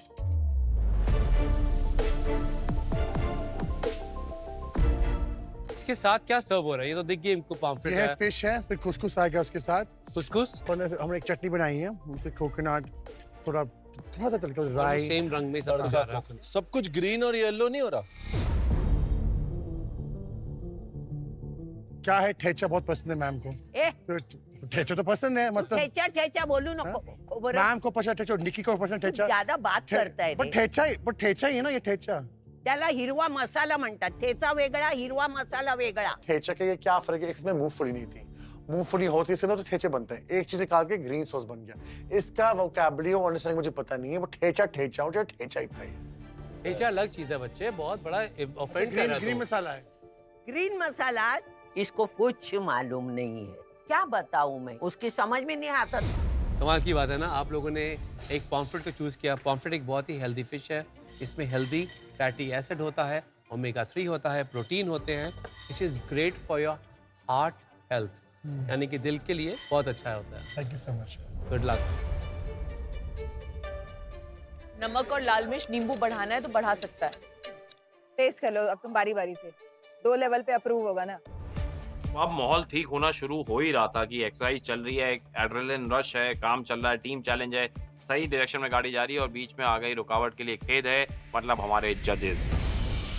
इसके साथ क्या सर्व हो रहा है? ये तो देखिए इनको पॉम्फ्रेट ये है। फिश है, फिर कुसकुस आएगा उसके साथ। कुसकुस? हमने एक चटनी बनाई है, जैसे कोकोनट, थोड़ा सा तड़का, राई। सेम रंग में सब कुछ आ रहा है। सब कुछ ग्रीन और येलो नहीं हो रहा। क्या है, ठेचा बहुत पसंद है मैम को। ठेचा तो पसंद है, मतलब ठेचा बोलू नको। मैम को पसंद ठेचा, निकी को पसंद ठेचा। ज्यादा बात करता है पण ठेचा ही है ना, ये ठेचा। त्याला हिरवा मसाला म्हणतात। ठेचा वेगळा, हिरवा मसाला वेगळा। ठेचा के ये क्या फर्क है? इसमें मूंगफली नहीं थी, मूंगफली होती इसके अंदर तो ठेचे बनते हैं। एक चीज निकाल के ग्रीन सॉस बन गया। इसका वोकैबुलरी और अंडरस्टैंडिंग मुझे पता नहीं है, वो ठेचा ही था। ये ठेचा अलग चीज है बच्चे, बहुत बड़ा ऑफेंड कर रहा है। ग्रीन मसाला है। ग्रीन मसाला इसको कुछ मालूम नहीं है। क्या बताऊं मैं, उसकी समझ में नहीं आता। कमाल की बात है ना, आप लोगों ने एक पॉम्फ्रेट को चूज किया। पॉम्फ्रेट एक बहुत ही हेल्दी फिश है। इसमें हेल्दी फैटी एसिड होता है, ओमेगा 3 होता है, प्रोटीन होते हैं। Which is great for your heart health, यानी कि दिल के लिए बहुत अच्छा होता है। Thank you so much. Good luck. नमक और लाल मिर्च नींबू बढ़ाना है तो बढ़ा सकता है। टेस्ट कर लो अब तुम बारी बारी से, 2 लेवल पे अप्रूव होगा ना। अब माहौल ठीक होना शुरू हो ही रहा था कि एक्सरसाइज चल रही है, एड्रेनलिन रश है, काम चल रहा है, टीम चैलेंज है, सही डायरेक्शन में गाड़ी जा रही है और बीच में आ गई रुकावट के लिए खेद है, मतलब हमारे जजेस।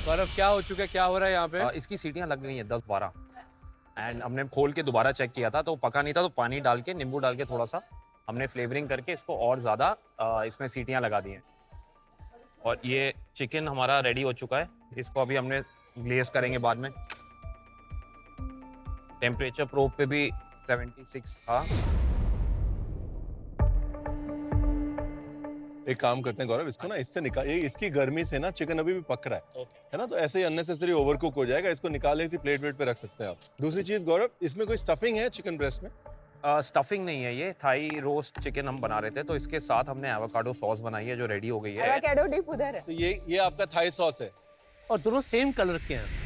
गौरव क्या हो चुका है, क्या हो रहा है यहाँ पे? इसकी सीटियां लग गई हैं 10-12 एंड हमने खोल के दोबारा चेक किया था तो पका नहीं था, तो पानी डाल के नींबू डाल के थोड़ा सा हमने फ्लेवरिंग करके इसको और ज़्यादा इसमें सीटियां लगा दी हैं। और ये चिकन हमारा रेडी हो चुका है, इसको अभी हमने ग्लेज करेंगे बाद में। टेम्परेचर प्रोब पे भी 76 था। एक काम करते हैं गौरव, इसको ना इससे निकाल, ये इसकी गर्मी से ना चिकन अभी भी पक रहा है, है ना, तो ऐसे ही अननेसेसरी ओवरकुक हो जाएगा। इसको निकाले इसी प्लेट वेट पे रख सकते हैं आप। दूसरी चीज गौरव, इसमें कोई स्टफिंग है चिकन ब्रेस्ट में? स्टफिंग नहीं है, ये थाई रोस्ट चिकन हम बना रहे थे, तो इसके साथ हमने एवोकाडो सॉस बनाई है जो रेडी हो गई है। एवोकाडो डिप उधर है। तो ये आपका थाई सॉस है और दोनों सेम कलर के हैं।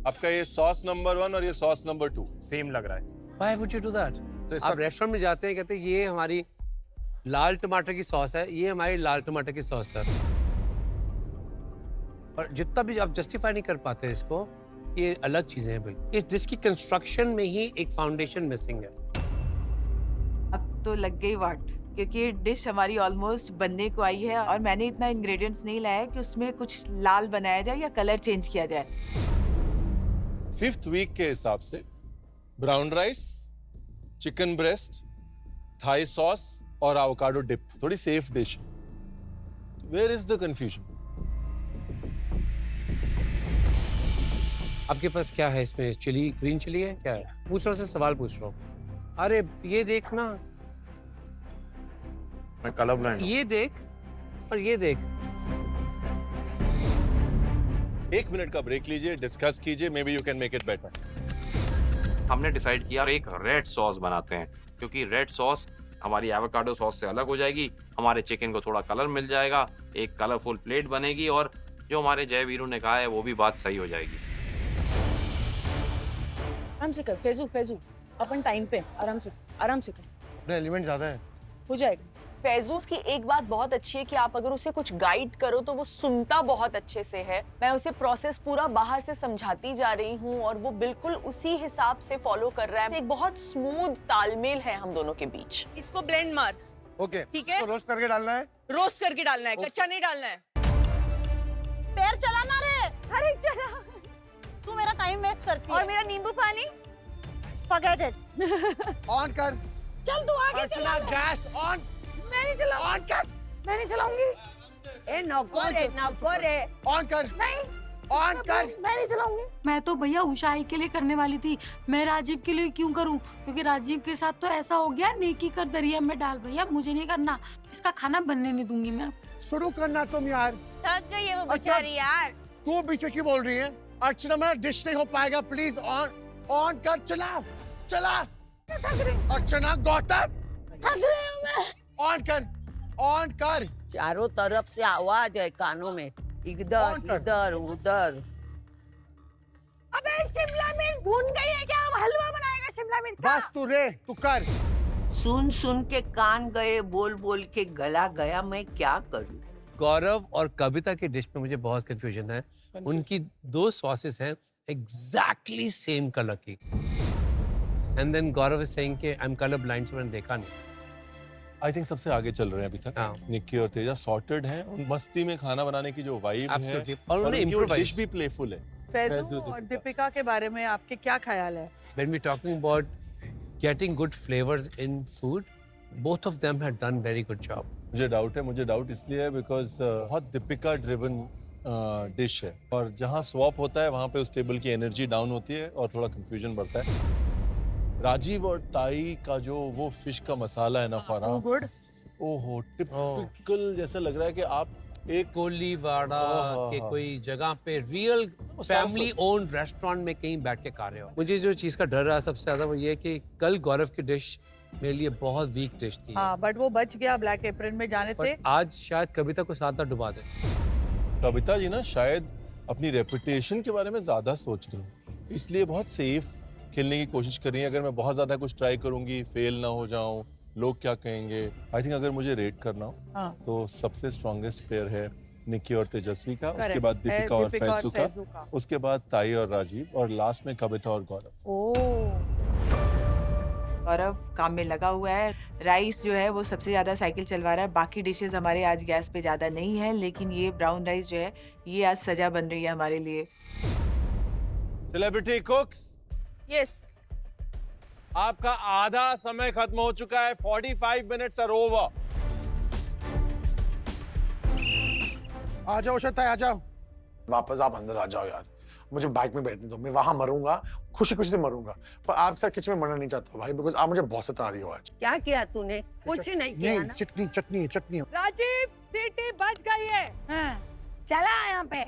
आपका ये सॉस नंबर 1 और ये सॉस नंबर 2 सेम लग रहा है। Why would you do that? तो आप रेस्टोरेंट में जाते हैं, कहते हैं ये हमारी लाल टमाटर की सॉस है, ये हमारी लाल टमाटर की सॉस है, और जितना भी आप जस्टिफाई नहीं कर पाते इसको, ये अलग चीजें हैं बिल्कुल। इस डिश की कंस्ट्रक्शन में ही एक फाउंडेशन मिसिंग है। अब तो लग गई वाट, क्योंकि ये डिश हमारी ऑलमोस्ट बनने को आई है और मैंने इतना इंग्रेडिएंट्स नहीं लाया कि उसमें कुछ लाल बनाया जाए या कलर चेंज किया जाए। 5th वीक के हिसाब से brown rice, chicken breast, Thai sauce और एवोकाडो डिप थोड़ी safe dish. Where is the confusion? आपके पास क्या है इसमें? चिली, ग्रीन चिली है क्या है? पूछ रहा हूँ, सवाल पूछ रहा हूँ। अरे ये देख ना, मैं कलर ब्लाइंड हूं। ये देख और ये देख। 1 मिनट का ब्रेक लीजिए, डिस्कस कीजिए, may be you can make it better. हमने डिसाइड किया एक रेड सॉस बनाते हैं, क्योंकि रेड सॉस हमारी एवोकाडो सॉस से अलग हो जाएगी, हमारे चिकन को थोड़ा कलर मिल जाएगा, एक कलरफुल प्लेट बनेगी और जो हमारे जय वीरू ने कहा है वो भी बात सही हो जाएगी। आराम से कर फैजू, अपन टाइम पे आराम से कर। अपने एलिमेंट ज्यादा है। हो जाएगा। फैजूस की एक बात बहुत अच्छी है कि आप अगर उसे कुछ गाइड करो तो वो सुनता बहुत अच्छे से है। मैं उसे प्रोसेस पूरा बाहर से समझाती जा रही हूँ और वो बिल्कुल उसी हिसाब से फॉलो कर रहा है। एक बहुत स्मूथ तालमेल है हम दोनों के बीच। इसको ब्लेंड मार। ओके, ठीक है? तो रोस्ट करके डालना है। रोस्ट करके डालना है, कच्चा नहीं डालना है। पैर चलाना रे। अरे चला। तू मेरा टाइम वेस्ट करती है। और मेरा नींबू पानी? Forget it. ऑन कर। चल तू आगे चला। Gas on. मैं नहीं चलाऊंगी। ऑन कर। मैं नहीं चलाऊंगी। ए नौकर है। ऑन कर। नहीं। ऑन कर। मैं नहीं चलाऊंगी। मैं तो भैया उषाई के लिए करने वाली थी, मैं राजीव के लिए क्यों करूं? क्योंकि राजीव के साथ तो ऐसा हो गया, नेकी कर दरिया में डाल। भैया मुझे नहीं करना, इसका खाना बनने नहीं दूंगी मैं। शुरू करना तुम यार। थक गई है वो बेचारी यार। तू बीच में क्यों बोल रही है? अर्चना मेरा डिश नहीं हो पाएगा, प्लीज ऑन कर। चला। अर्चना गौतम थक रही हूँ मैं। ऑन कर। चारों तरफ से आवाज है कानों में, इधर उधर। अबे शिमला मिर्च भून गई है क्या? हम हलवा बनाएगा शिमला मिर्च का। बस तू कर। सुन के कान गए, बोल के गला गया, मैं क्या करूं? गौरव और कविता की डिश में मुझे बहुत कंफ्यूजन है। उनकी 2 सॉसेस हैं एग्जैक्टली सेम कलर की, and then Gaurav is saying कि I am colour blind, so मैंने देखा नहीं। आई थिंक सबसे आगे चल रहे हैं अभी तक। निक्की और तेजा सॉर्टेड हैं और मस्ती में खाना बनाने की जो वाइब है, और उन्होंने उनकी improvise। डिश भी प्लेफुल है। फैजू और दीपिका के बारे में आपके क्या ख्याल है? When we're talking about getting good flavors in food, both of them had done very good job. मुझे डाउट इसलिए है बिकॉज बहुत दीपिका ड्रिवन डिश है, और जहाँ स्वॉप होता है वहाँ पे उस टेबल की एनर्जी डाउन होती है और थोड़ा कंफ्यूजन बढ़ता है। राजीव और ताई का जो वो फिश का मसाला है ना फराह, गुड। ओहो टिपिकल जैसा लग रहा है कि आप एक कोलीवाड़ा के कोई जगह पे रियल फैमिली ओन्ड रेस्टोरेंट में कहीं बैठ के खा रहे हो। मुझे जो चीज का डर रहा है सबसे ज्यादा वो ये है कि कल गौरव की डिश मेरे लिए बहुत वीक डिश थी। हाँ, बट वो बच गया ब्लैक एप्रन में जाने से। आज शायद कविता को साथ डुबा दे। कविता जी ना शायद अपनी रेपुटेशन के बारे में ज्यादा सोच रही हैं, इसलिए बहुत सेफ खेलने की कोशिश कर रही हैं। अगर मैं बहुत ज्यादा कुछ ट्राई करूंगी, फेल ना हो जाऊं, लोग क्या कहेंगे। आई थिंक अगर मुझे रेट करना हो तो सबसे स्ट्रॉन्गेस्ट पेयर है निक्की और तेजस्वी का, उसके बाद दीपिका और फैजू का, उसके बाद ताई और राजीव, और लास्ट में कविता और गौरव। गौरव काम में लगा हुआ है। राइस जो है वो सबसे ज्यादा साइकिल चलवा रहा है। बाकी डिशेस हमारे आज गैस पे ज्यादा नहीं है, लेकिन ये ब्राउन राइस जो है ये आज सजा बन रही है हमारे लिए। सेलिब्रिटी कुक्स, यस, आपका आधा समय खत्म हो चुका है। 45 मिनट्स आर ओवर। आ जाओ शताई, आ जाओ। वापस आप अंदर आ जाओ यार, मुझे बाइक में बैठने दो। मैं वहां मरूंगा, खुशी खुशी से मरूंगा, पर आप सर किचन में मरना नहीं चाहता भाई, बिकॉज आप मुझे बहुत सता रही हो आज। क्या किया तूने? कुछ नहीं किया ना। चटनी। राजीव, सीटी बज गई है। हाँ, चला यहाँ पे।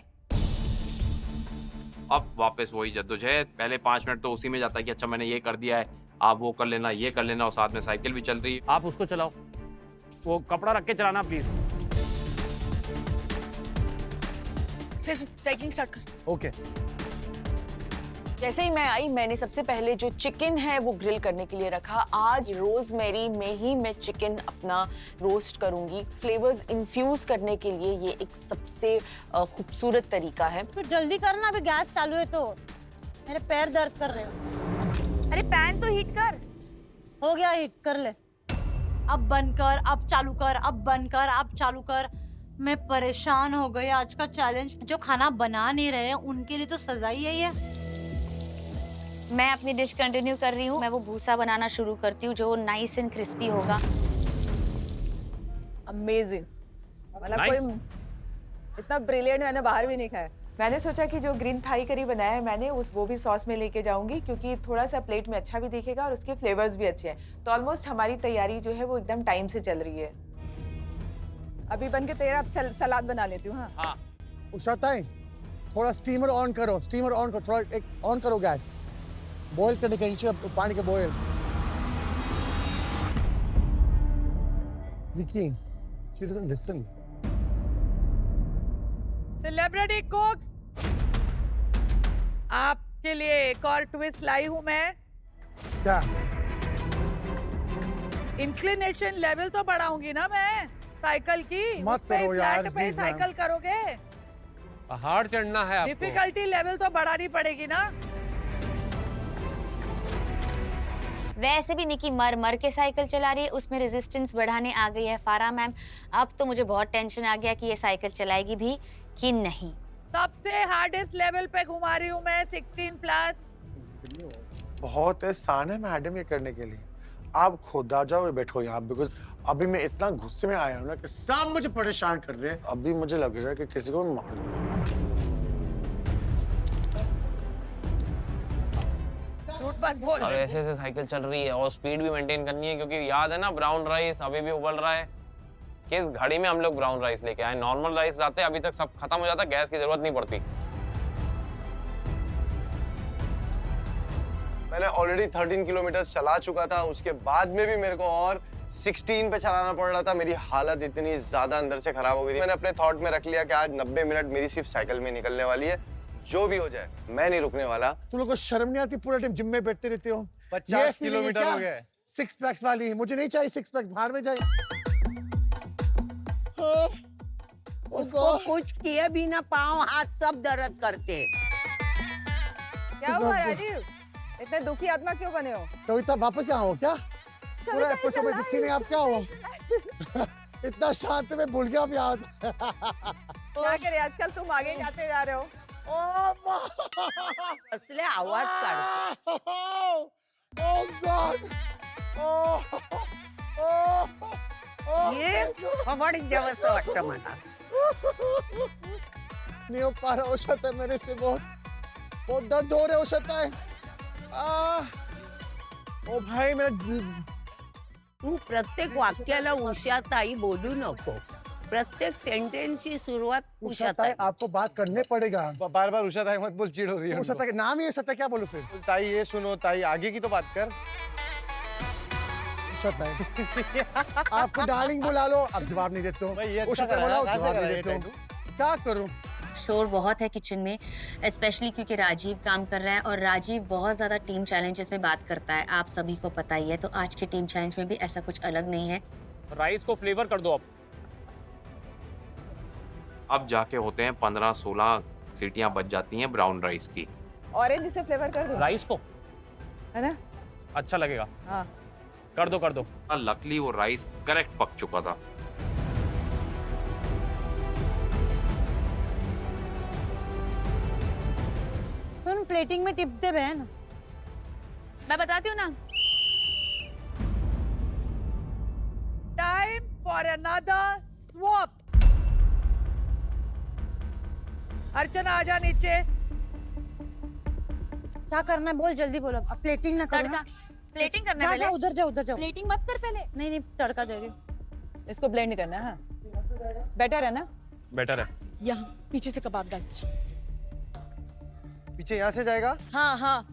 अब वापस वही जद्दोजहद। पहले 5 मिनट तो उसी में जाता है कि अच्छा मैंने ये कर दिया है, आप वो कर लेना, ये कर लेना, और साथ में साइकिल भी चल रही है। आप उसको चलाओ, वो कपड़ा रख के चलाना प्लीज। साइकिलिंग स्टार्ट कर। ओके। जैसे ही मैं आई, मैंने सबसे पहले जो चिकन है वो ग्रिल करने के लिए रखा। आज रोजमेरी में ही मैं चिकन अपना रोस्ट करूंगी। फ्लेवर्स इन्फ्यूज करने के लिए ये एक सबसे खूबसूरत तरीका है। तो जल्दी करना, अभी गैस चालू है तो। मेरे पैर दर्द कर रहे हो। अरे पैन तो हीट कर। हो गया हीट, कर ले। अब बंद कर, अब चालू कर, अब बंद कर, अब चालू कर। मैं परेशान हो गई आज का चैलेंज। जो खाना बना नहीं रहे उनके लिए तो सजा ही है ये। मैं अपनी डिश कंटिन्यू कर रही हूँ। मैं वो भूसा बनाना शुरू करती हूँ जो नाइस एंड क्रिस्पी होगा। अमेजिंग, मतलब कोई इतना ब्रिलियंट मैंने बाहर भी नहीं खाया। मैंने सोचा कि जो ग्रीन थाई करी बनाया है मैंने वो भी सॉस में लेके जाऊंगी, क्योंकि थोड़ा सा प्लेट में अच्छा भी दिखेगा और उसके फ्लेवर्स भी अच्छे हैं। तो ऑलमोस्ट हमारी तैयारी जो है वो एकदम टाइम से चल रही है। अभी बन के तेरा अब सलाद बना लेती हूँ। हाँ, उषाताई थोड़ा स्टीमर ऑन करो, थोड़ा एक ऑन करो गैस, बॉईल करने के नीचे पानी का बॉईल। देखिए, she doesn't listen. सेलिब्रिटी कुक्स, आपके लिए एक और ट्विस्ट लाई हूं मैं। क्या? इंक्लिनेशन लेवल तो बढ़ाऊंगी ना मैं साइकिल की। मत उस पे करो यार, फ्लैट पे please, मैम। साइकिल करोगे, पहाड़ चढ़ना है आपको। डिफिकल्टी लेवल तो बढ़ानी पड़ेगी ना। वैसे भी निकी मर मर के साइकिल चला रही है, उसमें रेजिस्टेंस बढ़ाने आ गई है फारा मैम। अब तो मुझे बहुत टेंशन आ गया कि ये साइकिल चलाएगी भी कि नहीं। सबसे हार्डेस्ट लेवल पे घुमा रही हूँ मैं 16+। बहुत आसान है मैडम ये करने के लिए। आप खुद आ जाओ और बैठो यहाँ, बिकॉज अभी मैं इतना गुस्से में आया हूँ ना कि सब मुझे परेशान कर रहे हैं। अभी मुझे लग रहा है कि किसी को मैं मार दूंगा। और ऐसे ऐसे साइकिल चल रही है और स्पीड भी मेंटेन करनी है, क्योंकि याद है ना ब्राउन राइस अभी भी उबल रहा है। किस घड़ी में हम लोग ब्राउन राइस लेके आए? नॉर्मल राइस लाते अभी तक सब खत्म हो जाता, गैस की जरूरत नहीं पड़ती। मैंने ऑलरेडी 13 किलोमीटर चला चुका था, उसके बाद में भी मेरे को और 16 पे चलाना पड़ रहा था। मेरी हालत इतनी ज्यादा अंदर से खराब हो गई थी। मैंने अपने थॉट में रख लिया कि आज 90 मिनट मेरी सिर्फ साइकिल में निकलने वाली है, जो भी हो जाए मैं नहीं रुकने वाला। तुम लोग को शर्म नहीं आती? पूरा टाइम जिम में बैठते रहते हो। 50 किलोमीटर हो गए। 6 पैक्स वाली मुझे नहीं चाहिए। 6 पैक्स बाहर में जाए। उसको कुछ किए भी ना, पाँव हाथ सब दर्द करते। क्या हुआ राजीव, इतने दुखी आत्मा क्यों बने हो? कविता वापस आओ क्या? पूरा एपिसोड में दिखी नहीं, आप क्या हुआ? इतना शांत में भूल गया अब याद। क्या करे आजकल तुम आगे जाते जा रहे हो। असले आवाज काढते। Oh God! ये खबर द्यावंसं वाटतं मला। नहीं हो पा रहा, औषध है मेरे से बहुत दर्द हो रहा है, औषध है। ओ भाई मेरा। तू प्रत्येक वाक्याला उषाताई बोलू नको। प्रत्येक सेंटेन्सची सुरुवात उषाताई आपको बात करने पड़ेगा। बार बार उषाताई मत बोल, चिढ़ हो रही है। उषाताई का नाम ही उषाताई, क्या बोलूं फिर? ताई ये सुनो, ताई आगे की तो बात कर। उषाताई आपको डार्लिंग बुला लो, अब जवाब नहीं देते हो। उषाताई बुलाओ, जवाब नहीं देते हो। क्या करूं? शोर बहुत है किचन में, स्पेशली क्योंकि राजीव काम कर रहा है और राजीव बहुत ज़्यादा टीम चैलेंजेस में बात करता है, आप सभी को पता ही है। तो आज के टीम चैलेंज में भी ऐसा कुछ अलग नहीं है। राइस को फ्लेवर कर दो अब जाके होते हैं 15-16 सीटियां बच जाती हैं ब्राउन राइस की। ऑरेंज से फ्लेवर कर दो राइस को, है ना? अच्छा लगेगा। हाँ कर दो कर दो। लकली वो राइस करेक्ट पक चुका था। सुन, प्लेटिंग में टिप्स दे बहन। मैं बताती हूँ ना। Time for another swap. Archana आजा नीचे। क्या करना है बोल, जल्दी बोलो। अब प्लेटिंग ना करो ना। प्लेटिंग करना जा है जा, पहले। उधर जाओ, उधर जाओ। प्लेटिंग मत कर पहले। नहीं नहीं, तड़का दे रही हूँ। इसको ब्लेंड करना है। बेटर है ना? बेटर है। यहाँ पीछे से कबाब डाल। पीछे यहाँ से जाएगा। हाँ हाँ।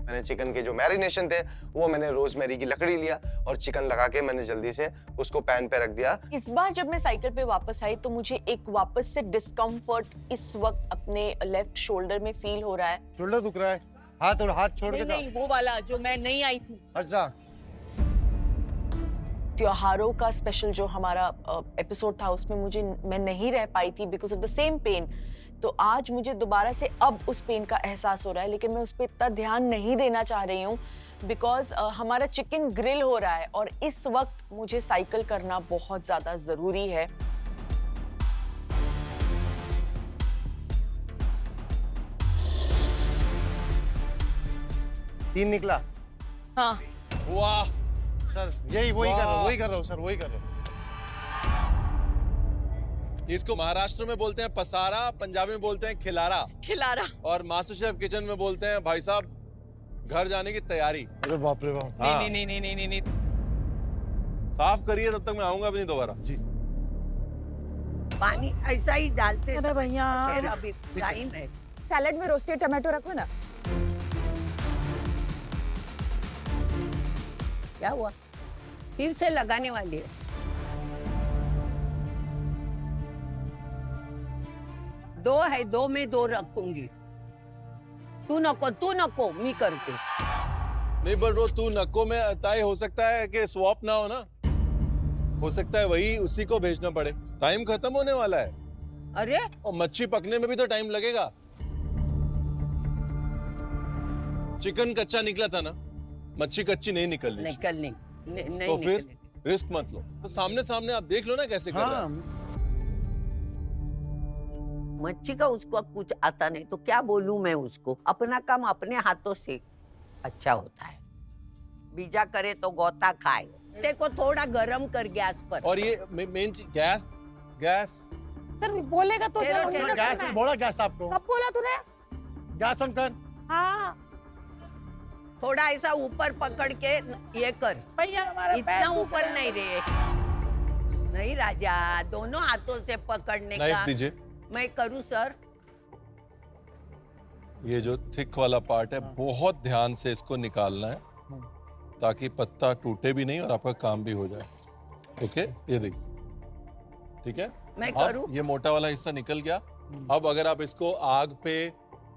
मैंने चिकन के जो मैरिनेशन थे वो मैंने रोजमेरी की लकड़ी लिया और चिकन लगा के मैंने जल्दी से उसको पैन पे रख दिया। इस बार जब मैं साइकिल पे वापस आई तो मुझे एक वापस से डिस्कम्फर्ट इस वक्त अपने लेफ्ट शोल्डर में फील हो रहा है। शोल्डर दुख रहा है? हाथ और हाथ छोड़ के नहीं, नहीं, वो वाला जो मैं नहीं आई थी। अच्छा। त्योहारों का स्पेशल जो हमारा एपिसोड था उसमें मैं नहीं रह पाई थी because of the same pain. तो आज मुझे दोबारा से अब उस पेन का एहसास हो रहा है, लेकिन मैं उस पर इतना ध्यान नहीं देना चाह रही हूँ बिकॉज हमारा चिकन ग्रिल हो रहा है और इस वक्त मुझे साइकिल करना बहुत ज्यादा जरूरी है। तीन निकला। हाँ। वाह सर, वही कर रहा हूँ सर, वही कर रहा हूँ। इसको महाराष्ट्र में बोलते हैं पसारा, पंजाबी में बोलते हैं खिलारा, और मास्टर शेफ किचन में बोलते हैं भाई साहब घर जाने की तैयारी। अरे बाप रे बाप। नहीं। साफ करिए, तब तक मैं आऊंगा भी नहीं दोबारा। जी। पानी ऐसा ही डालते। अरे भैया, फिर अभी टाइम है। सैलेड में रोस्टेड टमाटो रखो ना। क्या हुआ? फिर से लगाने वाली है। दो है, दो में दो रखूंगी। तू नको, मी करते। नहीं बट वो तू नको में अताई हो सकता है कि स्वैप ना हो ना, हो सकता है वही उसी को भेजना पड़े। टाइम खत्म होने वाला है। अरे और मच्छी पकने में भी तो टाइम लगेगा। चिकन कच्चा निकला था ना, मच्छी कच्ची नहीं निकलनी। नहीं तो फिर रिस्क मत लो। तो सामने सामने आप देख लो ना कैसे कर रहा है। मच्छी का उसको कुछ आता नहीं तो क्या बोलूं मैं उसको। अपना काम अपने हाथों से अच्छा होता है। बीजा करे तो गोता खाए। देखो थोड़ा गरम कर गैस पर। और ये मेन गैस गैस सर बोलेगा तो टेरो, चलो, टेरो, नहीं गैस सुनना है। बोला गैस आपको? कब बोला तूने? गैस ऑन कर। हाँ थोड़ा ऐसा ऊपर पकड़ के ये कर। भैया हमारा इतना ऊपर नहीं रे। नहीं राजा, दोनों हाथों से पकड़ने नाइफ का। दीजिए। मैं करूं सर? ये जो थिक वाला पार्ट है बहुत ध्यान से इसको निकालना है ताकि पत्ता टूटे भी नहीं और आपका काम भी हो जाए। ओके ये देखिए, ठीक है। मैं अब करूं? ये मोटा वाला हिस्सा निकल गया। अब अगर आप इसको आग पे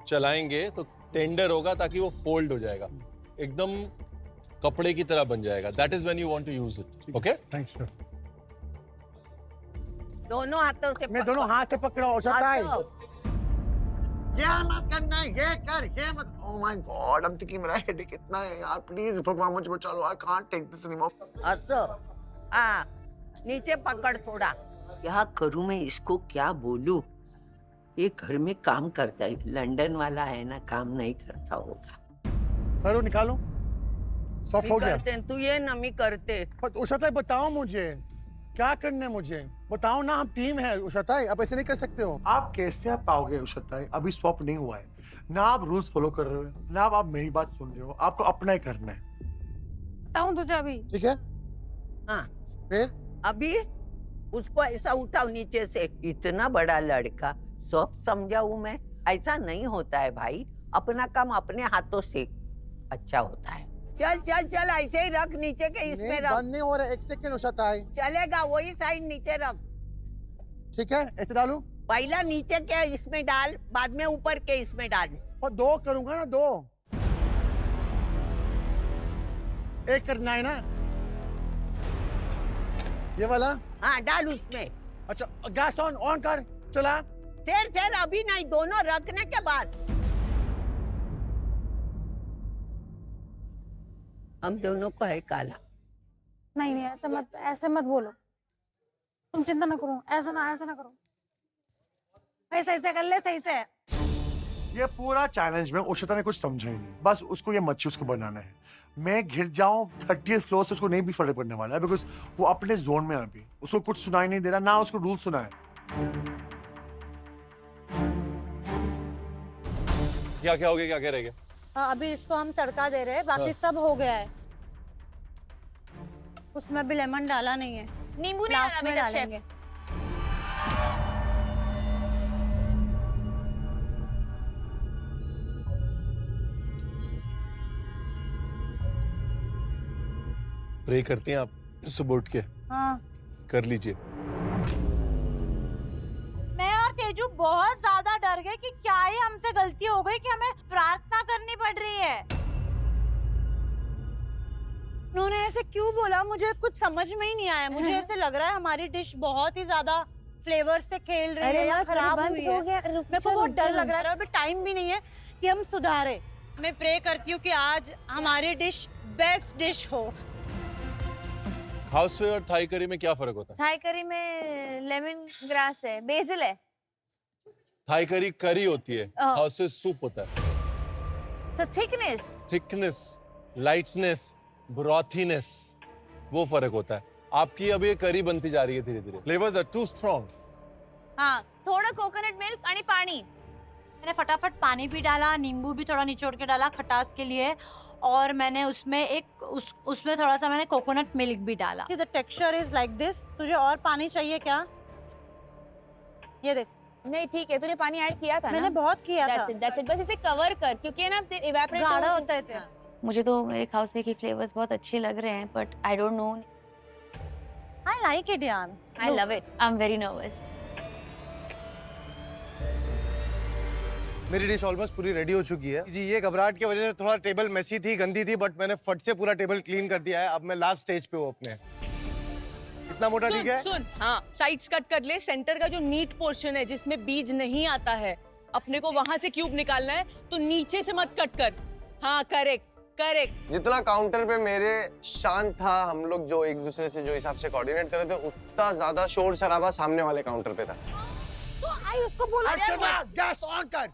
चलाएंगे तो टेंडर होगा ताकि वो फोल्ड हो जाएगा, एकदम कपड़े की तरह बन जाएगा। That is when you want to use it. Okay thanks sir. दोनों हाथों से मैं दोनों हाथ से पकड़ा हो सकता है। ये मत करना, ये कर, ये मत। Oh my god, I am thinking मेरा हेडेक इतना है यार, प्लीज भगवान मुझे बचा लो। I can't take this anymore. असो नीचे पकड़ थोड़ा। क्या करूं मैं इसको, क्या बोलूं? ये घर में काम करता है, लंदन वाला है ना, काम नहीं करता होगा। करो निकालो, सॉफ्ट हो गया। करते हैं, तू ये नमी करते। उषाताई बताओ मुझे क्या करना है, मुझे बताओ ना। हम टीम है उषाताई, आप ऐसे नहीं कर सकते हो। आप कैसे आप पाओगे उषाताई? अभी स्वैप नहीं हुआ है ना, आप रूल्स फॉलो कर रहे हो ना, आप मेरी बात सुन रहे हो। आपको अपना ही करना है। बताऊं तुझे अभी? ठीक है। हाँ फिर अभी उसको ऐसा उठाओ नीचे से। इतना बड़ा लड़का, सब समझाऊं मैं? ऐसा नहीं होता है भाई, अपना काम अपने हाथों से अच्छा होता है। चल चल चल, ऐसे ही रख नीचे के, इसमें रख। बंद नहीं हो रहा, एक सेकंड उषाताई। चलेगा, वही साइड नीचे रख। ठीक है, ऐसे डालू? पहला नीचे के इसमें डाल, बाद में ऊपर के इसमें डाल। और दो करूंगा ना, दो। एक करना है ना, ये वाला। हाँ डाल उसमें। अच्छा गैस ऑन कर, चला। फिर अभी नहीं, दोनों रखने के बाद। हम दोनों को है काला। नहीं नहीं ऐसे मत बोलो। तुम चिंता ना करो, ऐसा ना करो। ऐसे कर ले, सही से। ये पूरा चैलेंज में उषिता ने कुछ समझा ही नहीं। बस उसको ये मच्छी उसको बनाना है। मैं गिर जाऊं 30th फ्लोर से, उसको नहीं भी फर्क पड़ने वाला है, बिकॉज वो अपने जोन में अभी उसको कुछ सुनाई नहीं दे रहा, ना उसको रूल सुना है। क्या क्या हो गया, क्या कह रहे? अभी इसको हम तड़का दे रहे हैं, बाकी सब हो गया है। उसमें भी लेमन डाला नहीं है, नींबू नहीं लास्ट में डाला डालेंगे। शेफ। प्रे करती हैं आप सुबह उठ के? हाँ। कर लीजिए। मैं और तेजू बहुत ज्यादा डर गए कि क्या ही हमसे गलती हो गई कि हमें प्रार्थना करनी पड़ रही है। उन्होंने ऐसे क्यों बोला, मुझे कुछ समझ में ही नहीं आया। मुझे ऐसे लग रहा है हमारी डिश बहुत ही ज्यादा फ्लेवर से खेल रही है या खराब हुई है। मेरे को बहुत डर लग रहा है, अभी टाइम भी नहीं है कि हम सुधारे। मैं प्रे करती हूँ कि आज हमारी डिश बेस्ट डिश हो। हाउस और थाई करी में क्या फर्क होता है? थाई करी में लेमन ग्रास है, बेसिल है। थाई करी करी होती है, हाउस से सूप होता है। तो थिकनेस, लाइटनेस, ब्रॉथीनेस, वो फर्क होता है। आपकी अब ये करी बनती जा रही है धीरे धीरे। Flavours are too strong. हाँ, थोड़ा कोकोनट मिल्क और पानी। मैंने फटाफट पानी भी डाला, नींबू भी थोड़ा निचोड़ के डाला खटास के लिए, और मैंने उसमें उसमें थोड़ा सा मैंने कोकोनट मिल्क भी डाला। The texture is like this. तुझे और पानी चाहिए क्या? ये देख। नहीं ठीक है, तूने पानी ऐड किया था मैंने बहुत किया था। That's it. बस इसे कवर कर, क्योंकि ना इवेपोरेट गाढ़ा होता है। हाँ। मुझे तो मेरे खाउसे के फ्लेवर्स बहुत अच्छे लग रहे हैं, but I don't know. I like it यार। I love it. I am very nervous. मेरी डिश ऑलमोस्ट पूरी रेडी हो चुकी है जी। ये घबराहट की वजह से थोड़ा टेबल मेसी थी, गंदी थी, बट मैंने फट से पूरा टेबल क्लीन कर दिया है। अब मैं लास्ट स्टेज पे हूँ अपने। इतना मोटा ठीक है? सुन, हाँ, साइड्स कट कर ले। सेंटर का जो नीट पोर्शन है जिसमें बीज नहीं आता है, अपने को वहां से क्यूब निकालना है, तो नीचे से मत कट कर। हाँ, करेक्ट करेक्ट। जितना काउंटर पे मेरे शांत था, हम लोग जो एक दूसरे से जो हिसाब से कोऑर्डिनेट कर रहे थे, उतना ज्यादा शोर शराबा सामने वाले काउंटर पे था। तो आई उसको बोला अर्चना गैस ऑन कर,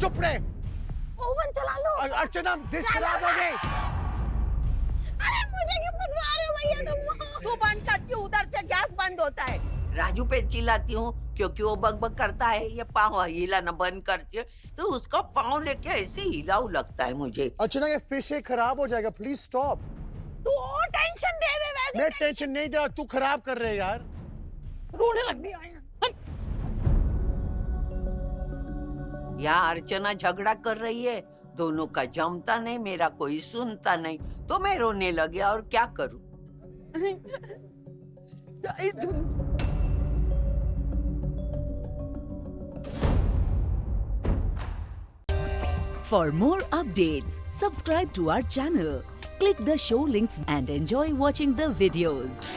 चुप रहे। ओवन चला लो। अर्चना डिश खराब हो गई। अरे मुझे क्यों फंसवा रहे हो भैया तुम? तू बंद करती हूँ, उधर से गैस बंद होता है। राजू पे चिल्लाती हूँ क्योंकि वो बक करता है, ये पाँव हिलाना बंद करती है, तो उसका पाँव लेके ऐसे हिलाऊ लगता है मुझे। अर्चना ये फिश खराब हो जाएगा, प्लीज स्टॉप। तू और टेंशन दे दे वैसे। मैं टेंशन नहीं दे रहा, तू खराब कर रहे यार। रोने लग गया है। यहाँ अर्चना झगड़ा कर रही है, दोनों का जमता नहीं, मेरा कोई सुनता नहीं, तो मैं रोने लगी और क्या करूं? For more updates, subscribe to our channel, click the show links and enjoy watching the videos.